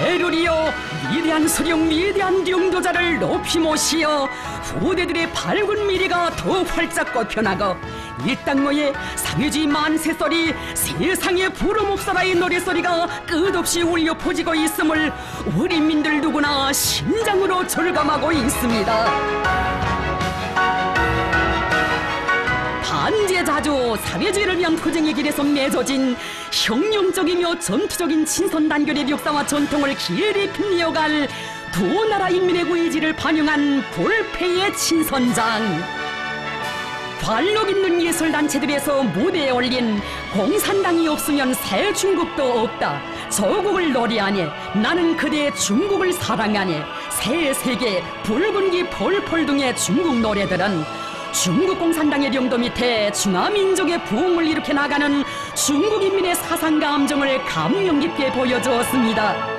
대루리여, 위대한 수령, 위대한 용도자를 높이 모시어 후대들의 밝은 미래가 더 활짝 꽃펴나고 이 땅로에 사회주의 만세소리, 세상의 부름없어라의 노래소리가 끝없이 울려 퍼지고 있음을 우리 인민들 누구나 심장으로 절감하고 있습니다. 반제자주 사회주의를 위한 투쟁의 길에서 맺어진 혁명적이며 전투적인 친선단결의 역사와 전통을 길이 빛내어갈 두 나라 인민의 의지를 반영한 불패의 친선장. 관록 있는 예술단체들에서 무대에 올린 공산당이 없으면 새 중국도 없다, 저국을 노래하네, 나는 그대의 중국을 사랑하네, 새 세계, 붉은 기 펄펄 등의 중국 노래들은 중국 공산당의 영도 밑에 중화민족의 부흥을 일으켜 나가는 중국 인민의 사상과 감정을 감명 깊게 보여주었습니다.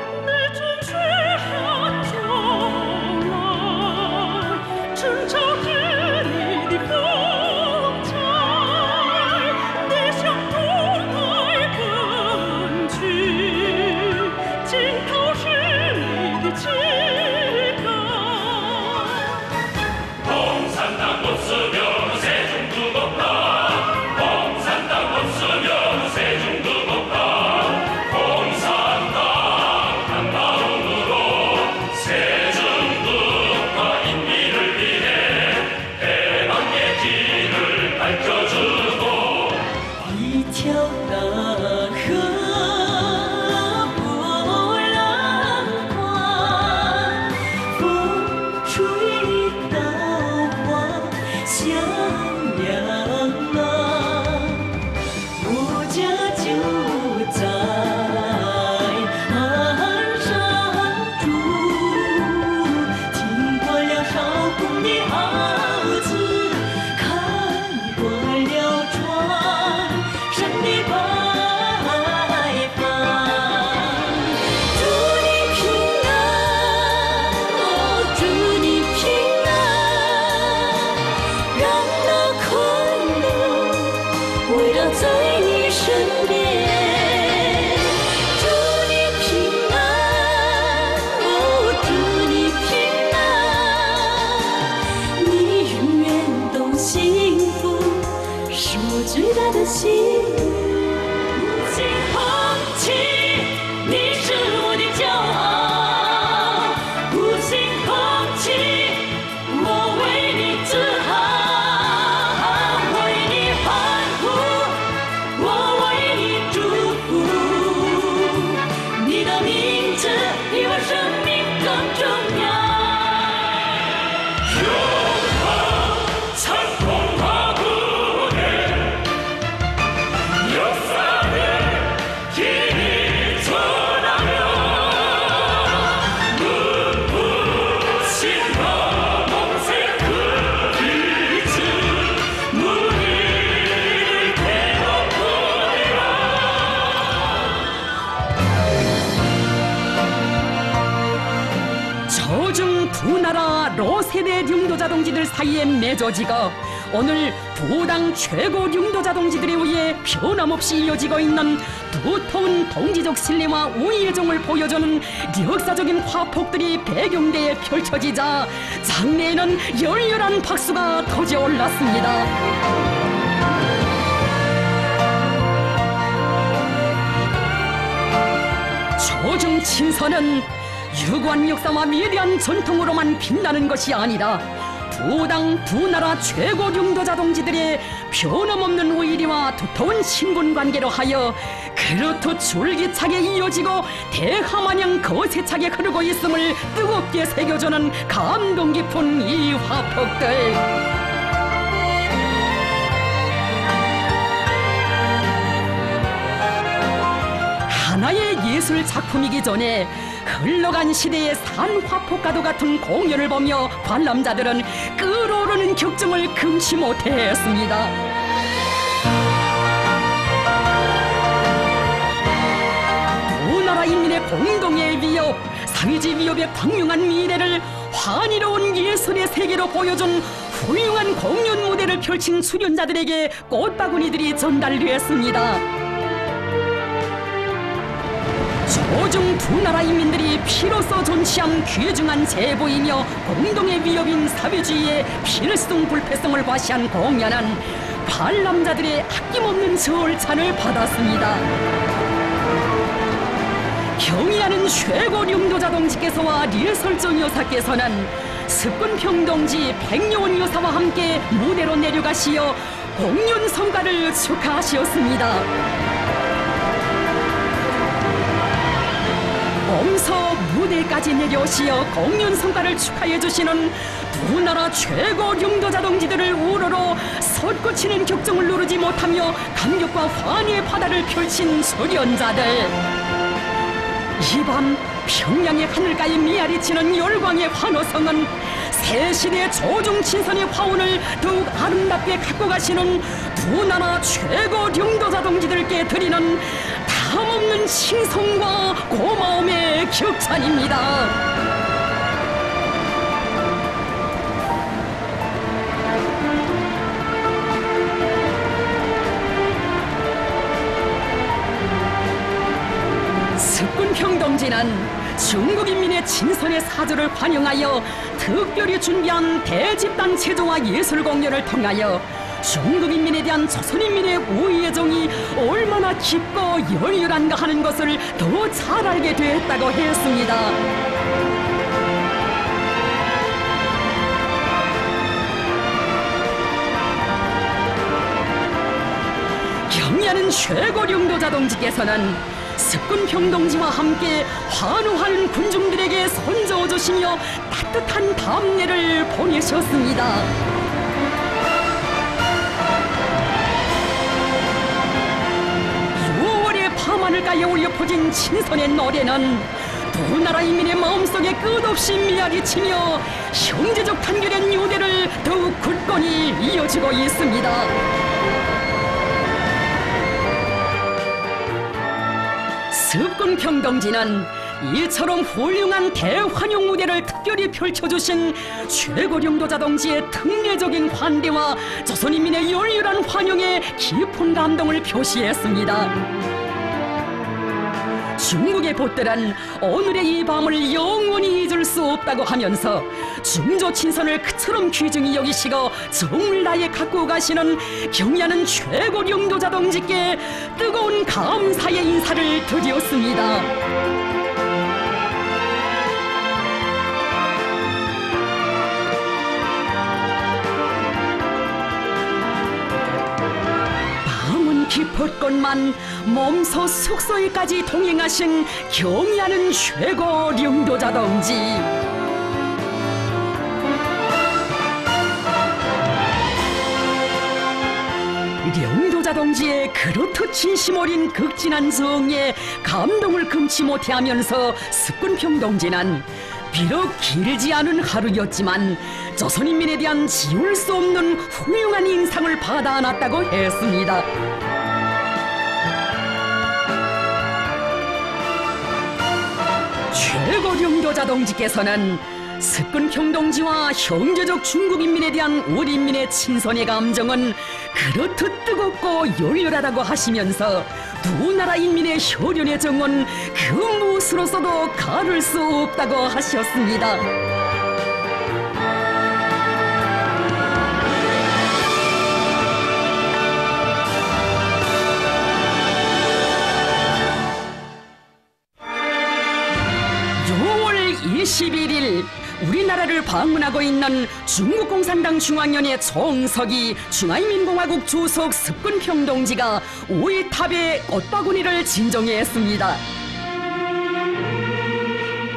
두 나라 로세대 령도자 동지들 사이에 맺어지고 오늘 두 당 최고 령도자 동지들에 의해 변함없이 이어지고 있는 두터운 동지적 신뢰와 우애정을 보여주는 역사적인 화폭들이 배경대에 펼쳐지자 장내에는 열렬한 박수가 터져올랐습니다. 조정 친서는 유구한 역사와 위대한 전통으로만 빛나는 것이 아니라 두 당 두 나라 최고 령도자 동지들의 변함없는 의리와 두터운 신분관계로 하여 그렇듯 줄기차게 이어지고 대하마냥 거세차게 흐르고 있음을 뜨겁게 새겨주는 감동 깊은 이 화폭들. 하나의 예술 작품이기 전에 흘러간 시대의 산화폭과도 같은 공연을 보며 관람자들은 끓어오르는 격정을 금치 못했습니다. 공동의 위협, 사회주의 위협의 광명한 미래를 환희로운 예술의 세계로 보여준 훌륭한 공연 무대를 펼친 수련자들에게 꽃바구니들이 전달되었습니다. 조중 두 나라 인민들이 피로써 존치한 귀중한 제보이며 공동의 위협인 사회주의의 필승 불패성을 과시한 공연은 관람자들의 아낌없는 절찬을 받았습니다. 경의하는 최고 용도자 동지께서와 릴설정 여사께서는 습근평 동지 백요원 여사와 함께 무대로 내려가시어 공연 성과를 축하하셨습니다. 몸서 무대까지 내려오시어 공연 성과를 축하해 주시는 두 나라 최고 용도자 동지들을 우러러 솟구치는 격정을 누르지 못하며 감격과 환희의 바다를 펼친 수련자들. 이 밤 평양의 하늘가에 미아리치는 열광의 환호성은 새 시대의 조중친선의 화운을 더욱 아름답게 갖고 가시는 두 나라 최고 용도자 동지들께 드리는 다함없는 칭송과 고마움의 격찬입니다. 습근평 동지는 중국 인민의 친선의 사조를 환영하여 특별히 준비한 대집단 체조와 예술 공연을 통하여 중국 인민에 대한 조선 인민의 우애정이 얼마나 깊고 열렬한가 하는 것을 더 잘 알게 되었다고 했습니다. 경의하는 최고 용도자 동지께서는 습근평 동지와 함께 환호하는 군중들에게 손저어 주시며 따뜻한 담례를 보내셨습니다. 6월의 밤하늘가에 울려 퍼진 친선의 노래는 두 나라 인민의 마음속에 끝없이 미아리치며 형제적 단결의 유대를 더욱 굳건히 이어지고 있습니다. 습근평 동지는 이처럼 훌륭한 대환영 무대를 특별히 펼쳐주신 최고 용도자 동지의 특례적인 환대와 조선인민의 열렬한 환영에 깊은 감동을 표시했습니다. 중국의 보들은 오늘의 이 밤을 영원히 잊을 수 없다고 하면서 중조 친선을 그처럼 귀중히 여기시고 정을 다해 갖고 가시는 경의하는 최고 용도자 동지께 뜨거운 감사의 인사를 드렸습니다. 깊었건만 몸소 숙소에까지 동행하신 경의하는 최고 용도자 동지. 용도자 동지의 그렇듯 진심 어린 극진한 정에 감동을 금치 못해 하면서 습근평 동지는 비록 길지 않은 하루였지만 조선인민에 대한 지울 수 없는 훌륭한 인상을 받아 안았다고 했습니다. 최고 용도자 동지께서는 습근평 동지와 형제적 중국인민에 대한 우리 인민의 친선의 감정은 그렇듯 뜨겁고 열렬하다고 하시면서 두 나라 인민의 혈연의 정은 그 무엇으로서도 가를 수 없다고 하셨습니다. (6월 21일) 우리나라를 방문하고 있는 중국 공산당 중앙위원회 총서기 중화인민공화국 주석 습근평 동지가 오이탑에 꽃바구니를 진정했습니다.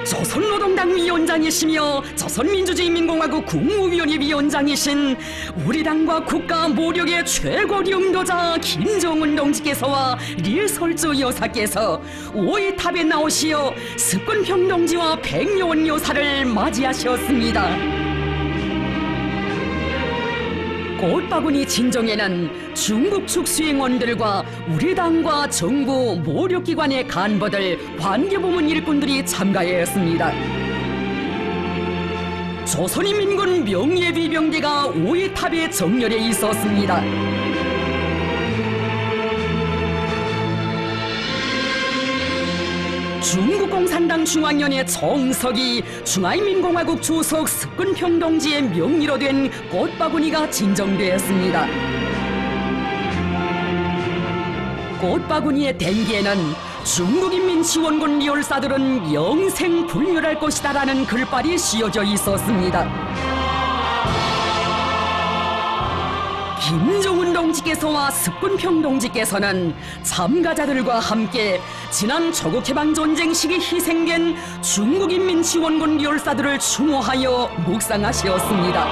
조선노동당 위원장이시며 조선민주주의인민공화국 국무위원회 위원장이신 우리 당과 국가 모력의 최고 용도자 김정은 동지께서와 릴설주 여사께서 오이탑에 나오시어 습근평 동지와 백요원 여사를 맞이하셨습니다. 꽃바구니 진정에는 중국 측 수행원들과 우리 당과 정부 모력기관의 간부들, 관계부문 일꾼들이 참가하였습니다. 조선인민군 명예비병대가 오이탑에 정렬해 있었습니다. 중국공산당 중앙위원회 정석이 중화인민공화국 주석 습근평 동지의 명의로 된 꽃바구니가 진정되었습니다. 꽃바구니의 댕기에는 중국인민지원군 리얼사들은 영생 불멸할 것이다라는 글발이 씌워져 있었습니다. 김정은 동지께서와 습근평 동지께서는 참가자들과 함께 지난 조국해방전쟁 시기 희생된 중국인민지원군 리얼사들을 추모하여 묵상하시었습니다.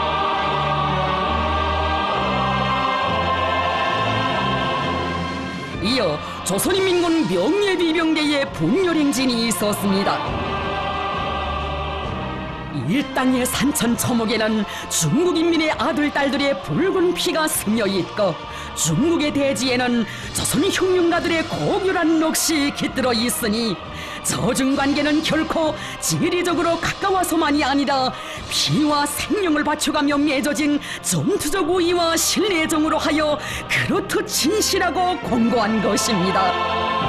이어 조선인민군 명예비병대의 분열행진이 있었습니다. 일당의 산천초목에는 중국인민의 아들, 딸들의 붉은 피가 스며있고 중국의 대지에는 조선 혁명가들의 고결한 넋이 깃들어 있으니 저중관계는 결코 지리적으로 가까워서만이 아니라 피와 생명을 바쳐가며 맺어진 전투적 우위와 신뢰정으로 하여 그렇듯 진실하고 공고한 것입니다.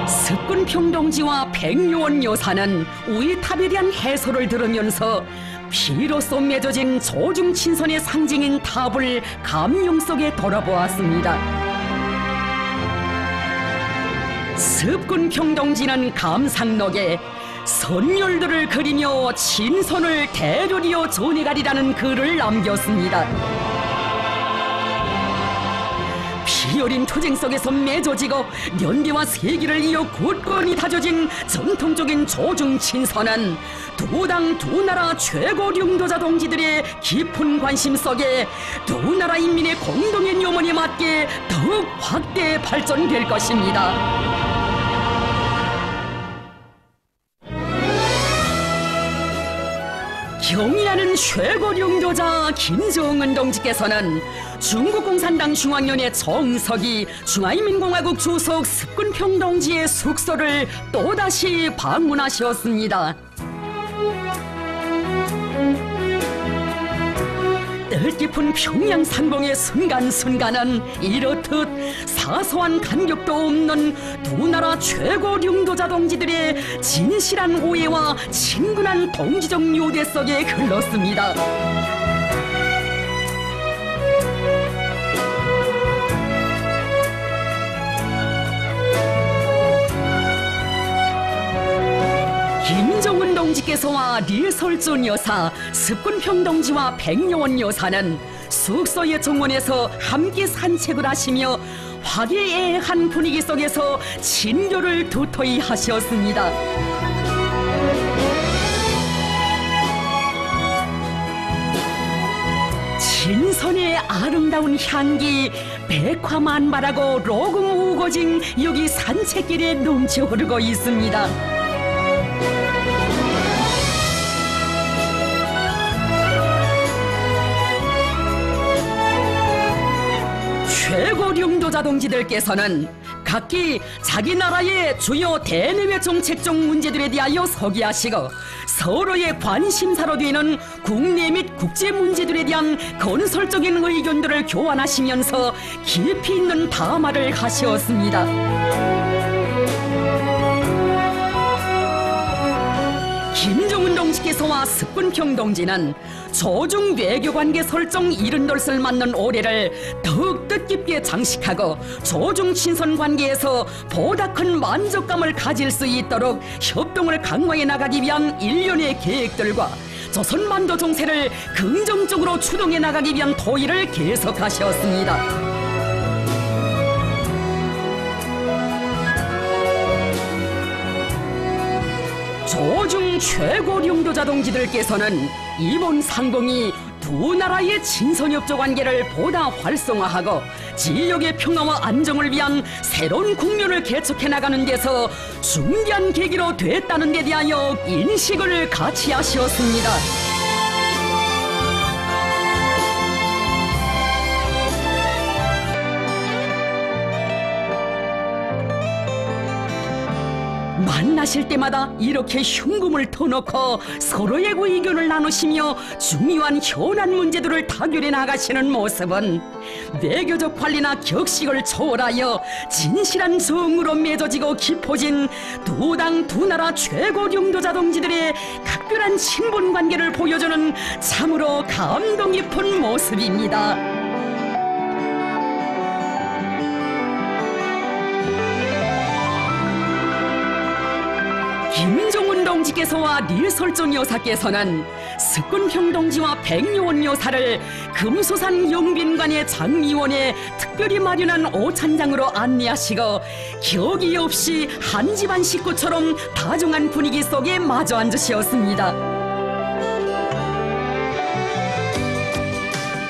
습근평 동지와 백요원 여사는 우이탑에 대한 해설을 들으면서 피로써 맺어진 조중친선의 상징인 탑을 감명 속에 돌아보았습니다. 습근평 동지는 감상록에 선열들을 그리며 친선을 대려리어 전해가리라는 글을 남겼습니다. 피어린 투쟁 속에서 맺어지고 연대와 세기를 이어 굳건히 다져진 전통적인 조중친선은 두 당 두 나라 최고領導자 동지들의 깊은 관심 속에 두 나라 인민의 공동의 요원에 맞게 더욱 확대 발전될 것입니다. 경의하는 최고領導자 김정은 동지께서는 중국공산당 중앙위원회 정석이 중화인민공화국 주석 습근평 동지의 숙소를 또다시 방문하셨습니다. 뜻깊은 평양 상봉의 순간순간은 이렇듯 사소한 간격도 없는 두 나라 최고領導자 동지들의 진실한 오해와 친근한 동지적 요대 속에 흘렀습니다. 김정은 동지께서와 리설준 여사, 습근평 동지와 백요원 여사는 숙소의 정원에서 함께 산책을 하시며 화기애애한 분위기 속에서 친교를 도토히 하셨습니다. 진선의 아름다운 향기, 백화만발하고 로금 우거진 여기 산책길에 넘쳐 흐르고 있습니다. 최고領導자 동지들께서는 각기 자기 나라의 주요 대내외 정책적 문제들에 대하여 서기하시고 서로의 관심사로 되는 국내 및 국제 문제들에 대한 건설적인 의견들을 교환하시면서 깊이 있는 담화를 하셨습니다. 김정은 동지께서와 습근평 동지는 조중 외교관계 설정 70돌을 맞는 올해를 더욱 뜻깊게 장식하고 조중 친선 관계에서 보다 큰 만족감을 가질 수 있도록 협동을 강화해 나가기 위한 일련의 계획들과 조선반도 정세를 긍정적으로 추동해 나가기 위한 토의를 계속하셨습니다. 조중 최고領導자 동지들께서는 이번 상봉이 두 나라의 친선협조 관계를 보다 활성화하고 지역의 평화와 안정을 위한 새로운 국면을 개척해 나가는 데서 중대한 계기로 됐다는 데 대하여 인식을 같이 하셨습니다. 만나실 때마다 이렇게 흉금을 터놓고 서로의 의견을 나누시며 중요한 현안 문제들을 타결해 나가시는 모습은 외교적 관리나 격식을 초월하여 진실한 정으로 맺어지고 깊어진 두 당 두 나라 최고領導者 동지들의 각별한 친분 관계를 보여주는 참으로 감동 깊은 모습입니다. 김정은 동지께서와 릴설종 여사께서는 석군평 동지와 백요원 여사를 금소산 영빈관의 장미원에 특별히 마련한 오찬장으로 안내하시고 격이 없이 한 집안 식구처럼 다정한 분위기 속에 마주 앉으셨습니다.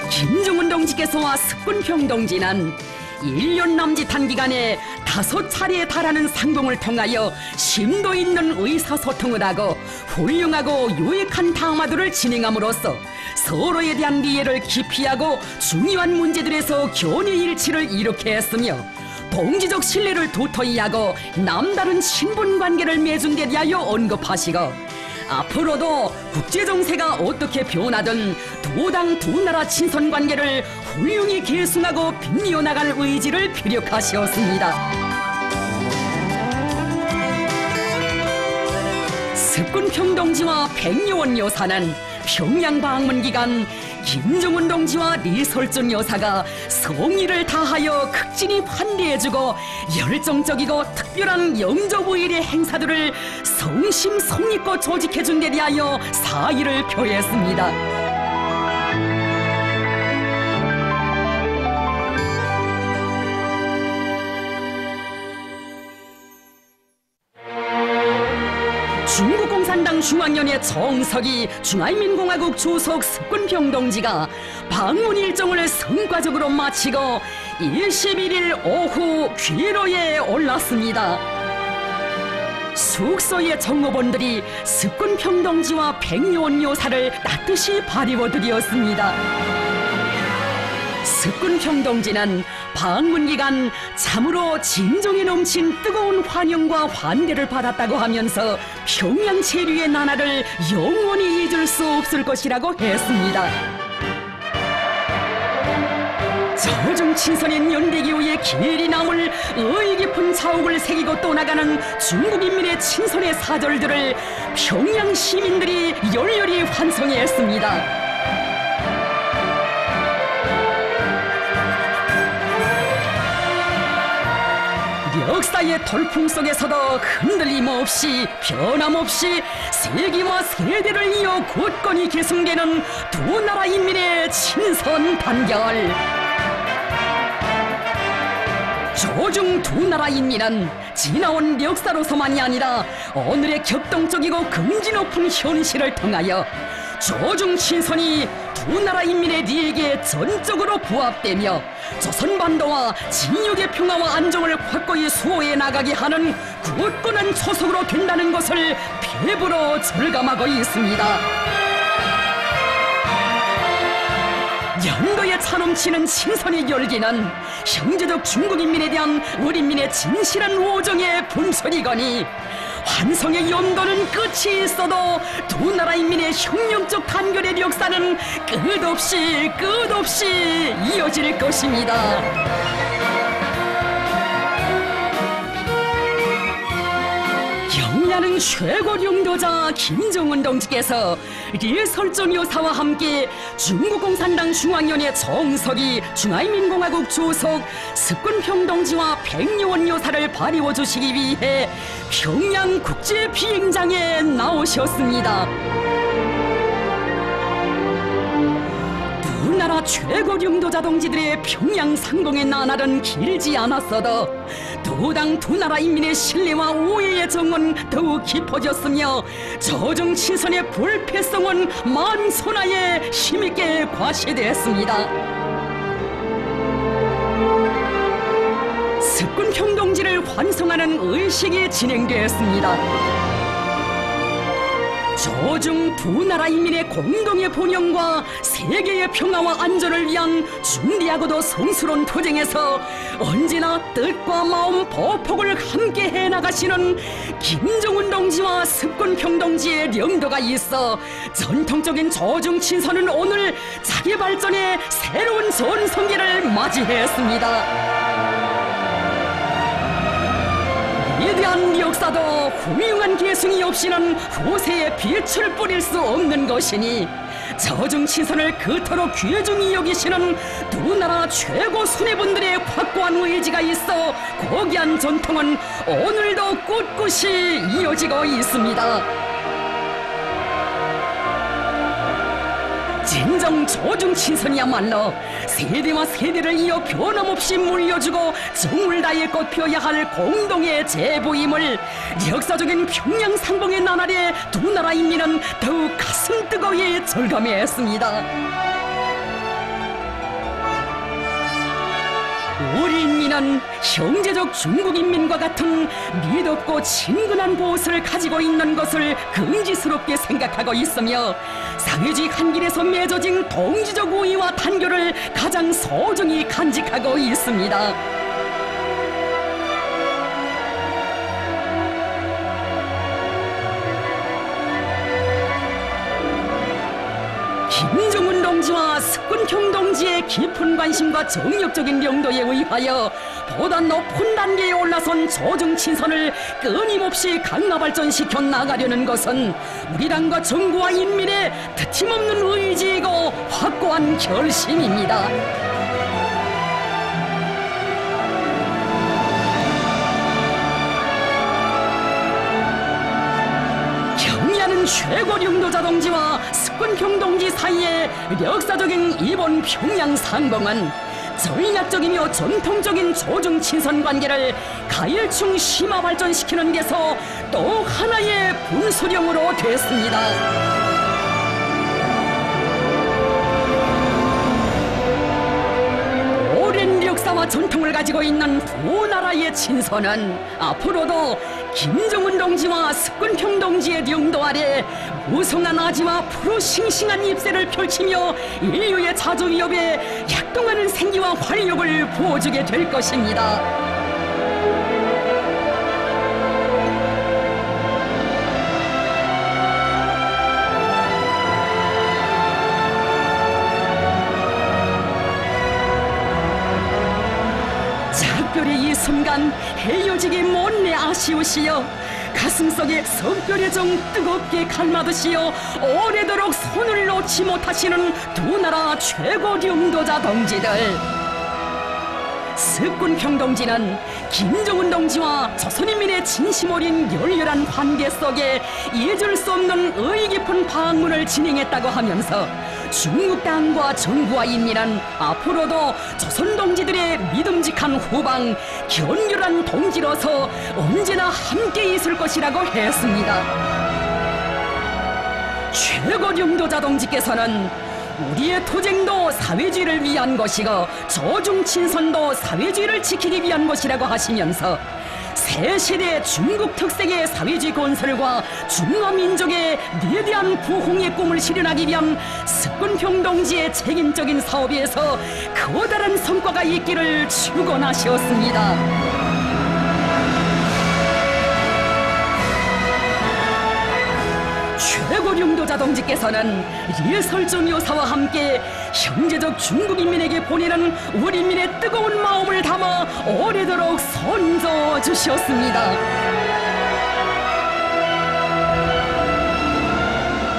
김정은 동지께서와 석군평 동지는 1년 남짓한 기간에 5차례에 달하는 상봉을 통하여 심도 있는 의사소통을 하고 훌륭하고 유익한 담화들을 진행함으로써 서로에 대한 이해를 깊이 하고 중요한 문제들에서 견해 일치를 이룩해 했으며 동지적 신뢰를 도토히 하고 남다른 친분 관계를 맺은 데 대하여 언급하시고 앞으로도 국제 정세가 어떻게 변하든 두 당 두 나라 친선 관계를 훌륭히 계승하고 빛내어 나갈 의지를 피력하셨습니다. 석군평 동지와 백요원 여사는 평양 방문 기간 김정은 동지와 릴설종 여사가 성의를 다하여 극진히 환대해주고 열정적이고 특별한 영조부일의 행사들을 성심성의껏 조직해준 데 대하여 사의를 표했습니다. 중국 공산당 중앙위원회 정석이 중화인민공화국 주석 석군평 동지가 방문 일정을 성과적으로 마치고 21일 오후 귀로에 올랐습니다. 숙소의 정호본들이 석군평 동지와 백요원 여사를 따뜻이 바리워드렸습니다. 석군평 동지는 방문 기간 참으로 진정에 넘친 뜨거운 환영과 환대를 받았다고 하면서 평양 체류의 나날을 영원히 잊을 수 없을 것이라고 했습니다. 저중 친선인 연대기후에 길이 남을 의의 깊은 자욱을 새기고 떠나가는 중국 인민의 친선의 사절들을 평양 시민들이 열렬히 환송했습니다. 역사의 돌풍 속에서도 흔들림 없이 변함없이 세기와 세대를 이어 굳건히 계승되는 두 나라 인민의 친선 단결. 조중 두 나라 인민은 지나온 역사로서만이 아니라 오늘의 격동적이고 긍지 높은 현실을 통하여 조중 친선이 두 나라 인민의利益에 전적으로 부합되며 조선반도와 진육의 평화와 안정을 확고히 수호해 나가게 하는 굳건한 초석으로 된다는 것을 배부로 절감하고 있습니다. 연도에 차넘치는 친선의 열기는 형제적 중국 인민에 대한 우리 인민의 진실한 우정의 분선이거니 환성의 연도는 끝이 있어도 두 나라 인민의 혁명적 단결의 역사는 끝없이 이어질 것입니다. 경야는 최고領導者 김정은 동지께서 릴설종 여사와 함께 중국 공산당 중앙위원회 정석이 중화인민공화국 주석 석군평 동지와 백요원 여사를 바리워 주시기 위해 평양 국제 비행장에 나오셨습니다. 두 나라 최고領導者 동지들의 평양 상봉의 나날은 길지 않았어도 두 당 두 나라 인민의 신뢰와 우애의 정은 더욱 깊어졌으며 저중 친선의 불패성은 만손하에 힘있게 과시되었습니다. 석군평 동지를 환송하는 의식이 진행되었습니다. 조중 두 나라 인민의 공동의 번영과 세계의 평화와 안전을 위한 중대하고도 성스러운 투쟁에서 언제나 뜻과 마음 보폭을 함께 해나가시는 김정은 동지와 석권평 동지의 명도가 있어 전통적인 조중 친선은 오늘 자기 발전의 새로운 전성기를 맞이했습니다. 위대한 역사도 훌륭한 계승이 없이는 후세에 빛을 뿌릴 수 없는 것이니 저중친선을 그토록 귀중히 여기시는 두 나라 최고 수뇌분들의 확고한 의지가 있어 고귀한 전통은 오늘도 꿋꿋이 이어지고 있습니다. 진정 조중친선이야말로 세대와 세대를 이어 변함없이 물려주고 정을 다해 꽃피워야 할 공동의 제보임을 역사적인 평양 상봉의 나날에 두 나라 인민은 더욱 가슴 뜨거이 절감했습니다. 우리 인민은 형제적 중국 인민과 같은 미덥고 친근한 보호를 가지고 있는 것을 긍지스럽게 생각하고 있으며 사회주의 한길에서 맺어진 동지적 우위와 단결을 가장 소중히 간직하고 있습니다. 김정은 동지와 석권평 동지의 깊은 관심과 정력적인 용도에 의하여 보다 높은 단계에 올라선 조중친선을 끊임없이 강화 발전시켜 나가려는 것은 우리 당과 정부와 인민의 트임없는 의지이고 확고한 결심입니다. 경의하는 최고領導者 동지와 석권평 동지 사이의 역사적인 이번 평양 상봉은 전략적이며 전통적인 조중친선 관계를 가일충 심화 발전시키는 데서 또 하나의 분수령으로 됐습니다. 오랜 역사와 전통을 가지고 있는 두 나라의 친선은 앞으로도 김정은 동지와 석권평 동지의領導 아래 무성한 아지와 프로싱싱한 입새를 펼치며 인류의 자주 위협에 약동하는 생기와 활력을 부어주게 될 것입니다. 작별의 이 순간 헤어지기 못내 아쉬우시여 가슴속에 석별의 정 뜨겁게 갈마듯이여 오래도록 손을 놓지 못하시는 두 나라 최고領導者 동지들. 석권평 동지는 김정은 동지와 조선인민의 진심 어린 열렬한 관계 속에 잊을 수 없는 의의 깊은 방문을 진행했다고 하면서 중국 당과 정부와 인민은 앞으로도 조선 동지들의 믿음직한 후방, 견고한 동지로서 언제나 함께 있을 것이라고 했습니다. 최고領導者 동지께서는 우리의 투쟁도 사회주의를 위한 것이고 조중친선도 사회주의를 지키기 위한 것이라고 하시면서 새 시대 중국 특색의 사회주의 건설과 중화민족의 위대한 부흥의 꿈을 실현하기 위한 석권평 동지의 책임적인 사업에서 커다란 성과가 있기를 축원하셨습니다. 최고領導者 동지께서는 리설주 묘사와 함께 형제적 중국 인민에게 보내는 우리 인민의 뜨거운 마음을 담아 오래도록 선조 주셨습니다.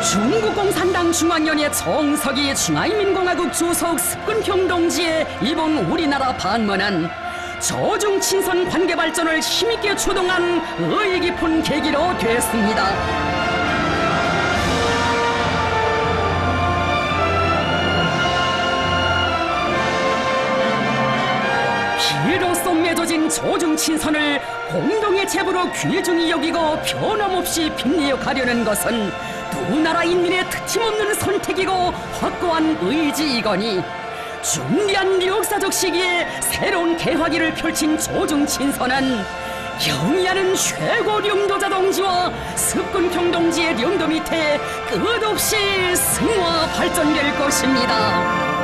중국 공산당 중앙위원회 정석이 중화인민공화국 주석 석권평 동지의 이번 우리나라 방문은 조중친선 관계 발전을 힘있게 추동한 의의 깊은 계기로 됐습니다. 비로소 맺어진 조중친선을 공동의 제부로 귀중히 여기고 변함없이 빛내어가려는 것은 두 나라 인민의 트임없는 선택이고 확고한 의지이거니 중대한 역사적 시기에 새로운 개화기를 펼친 조중친선은 영위하는 최고 령도자 동지와 석군평 동지의 령도 밑에 끝없이 승화 발전될 것입니다.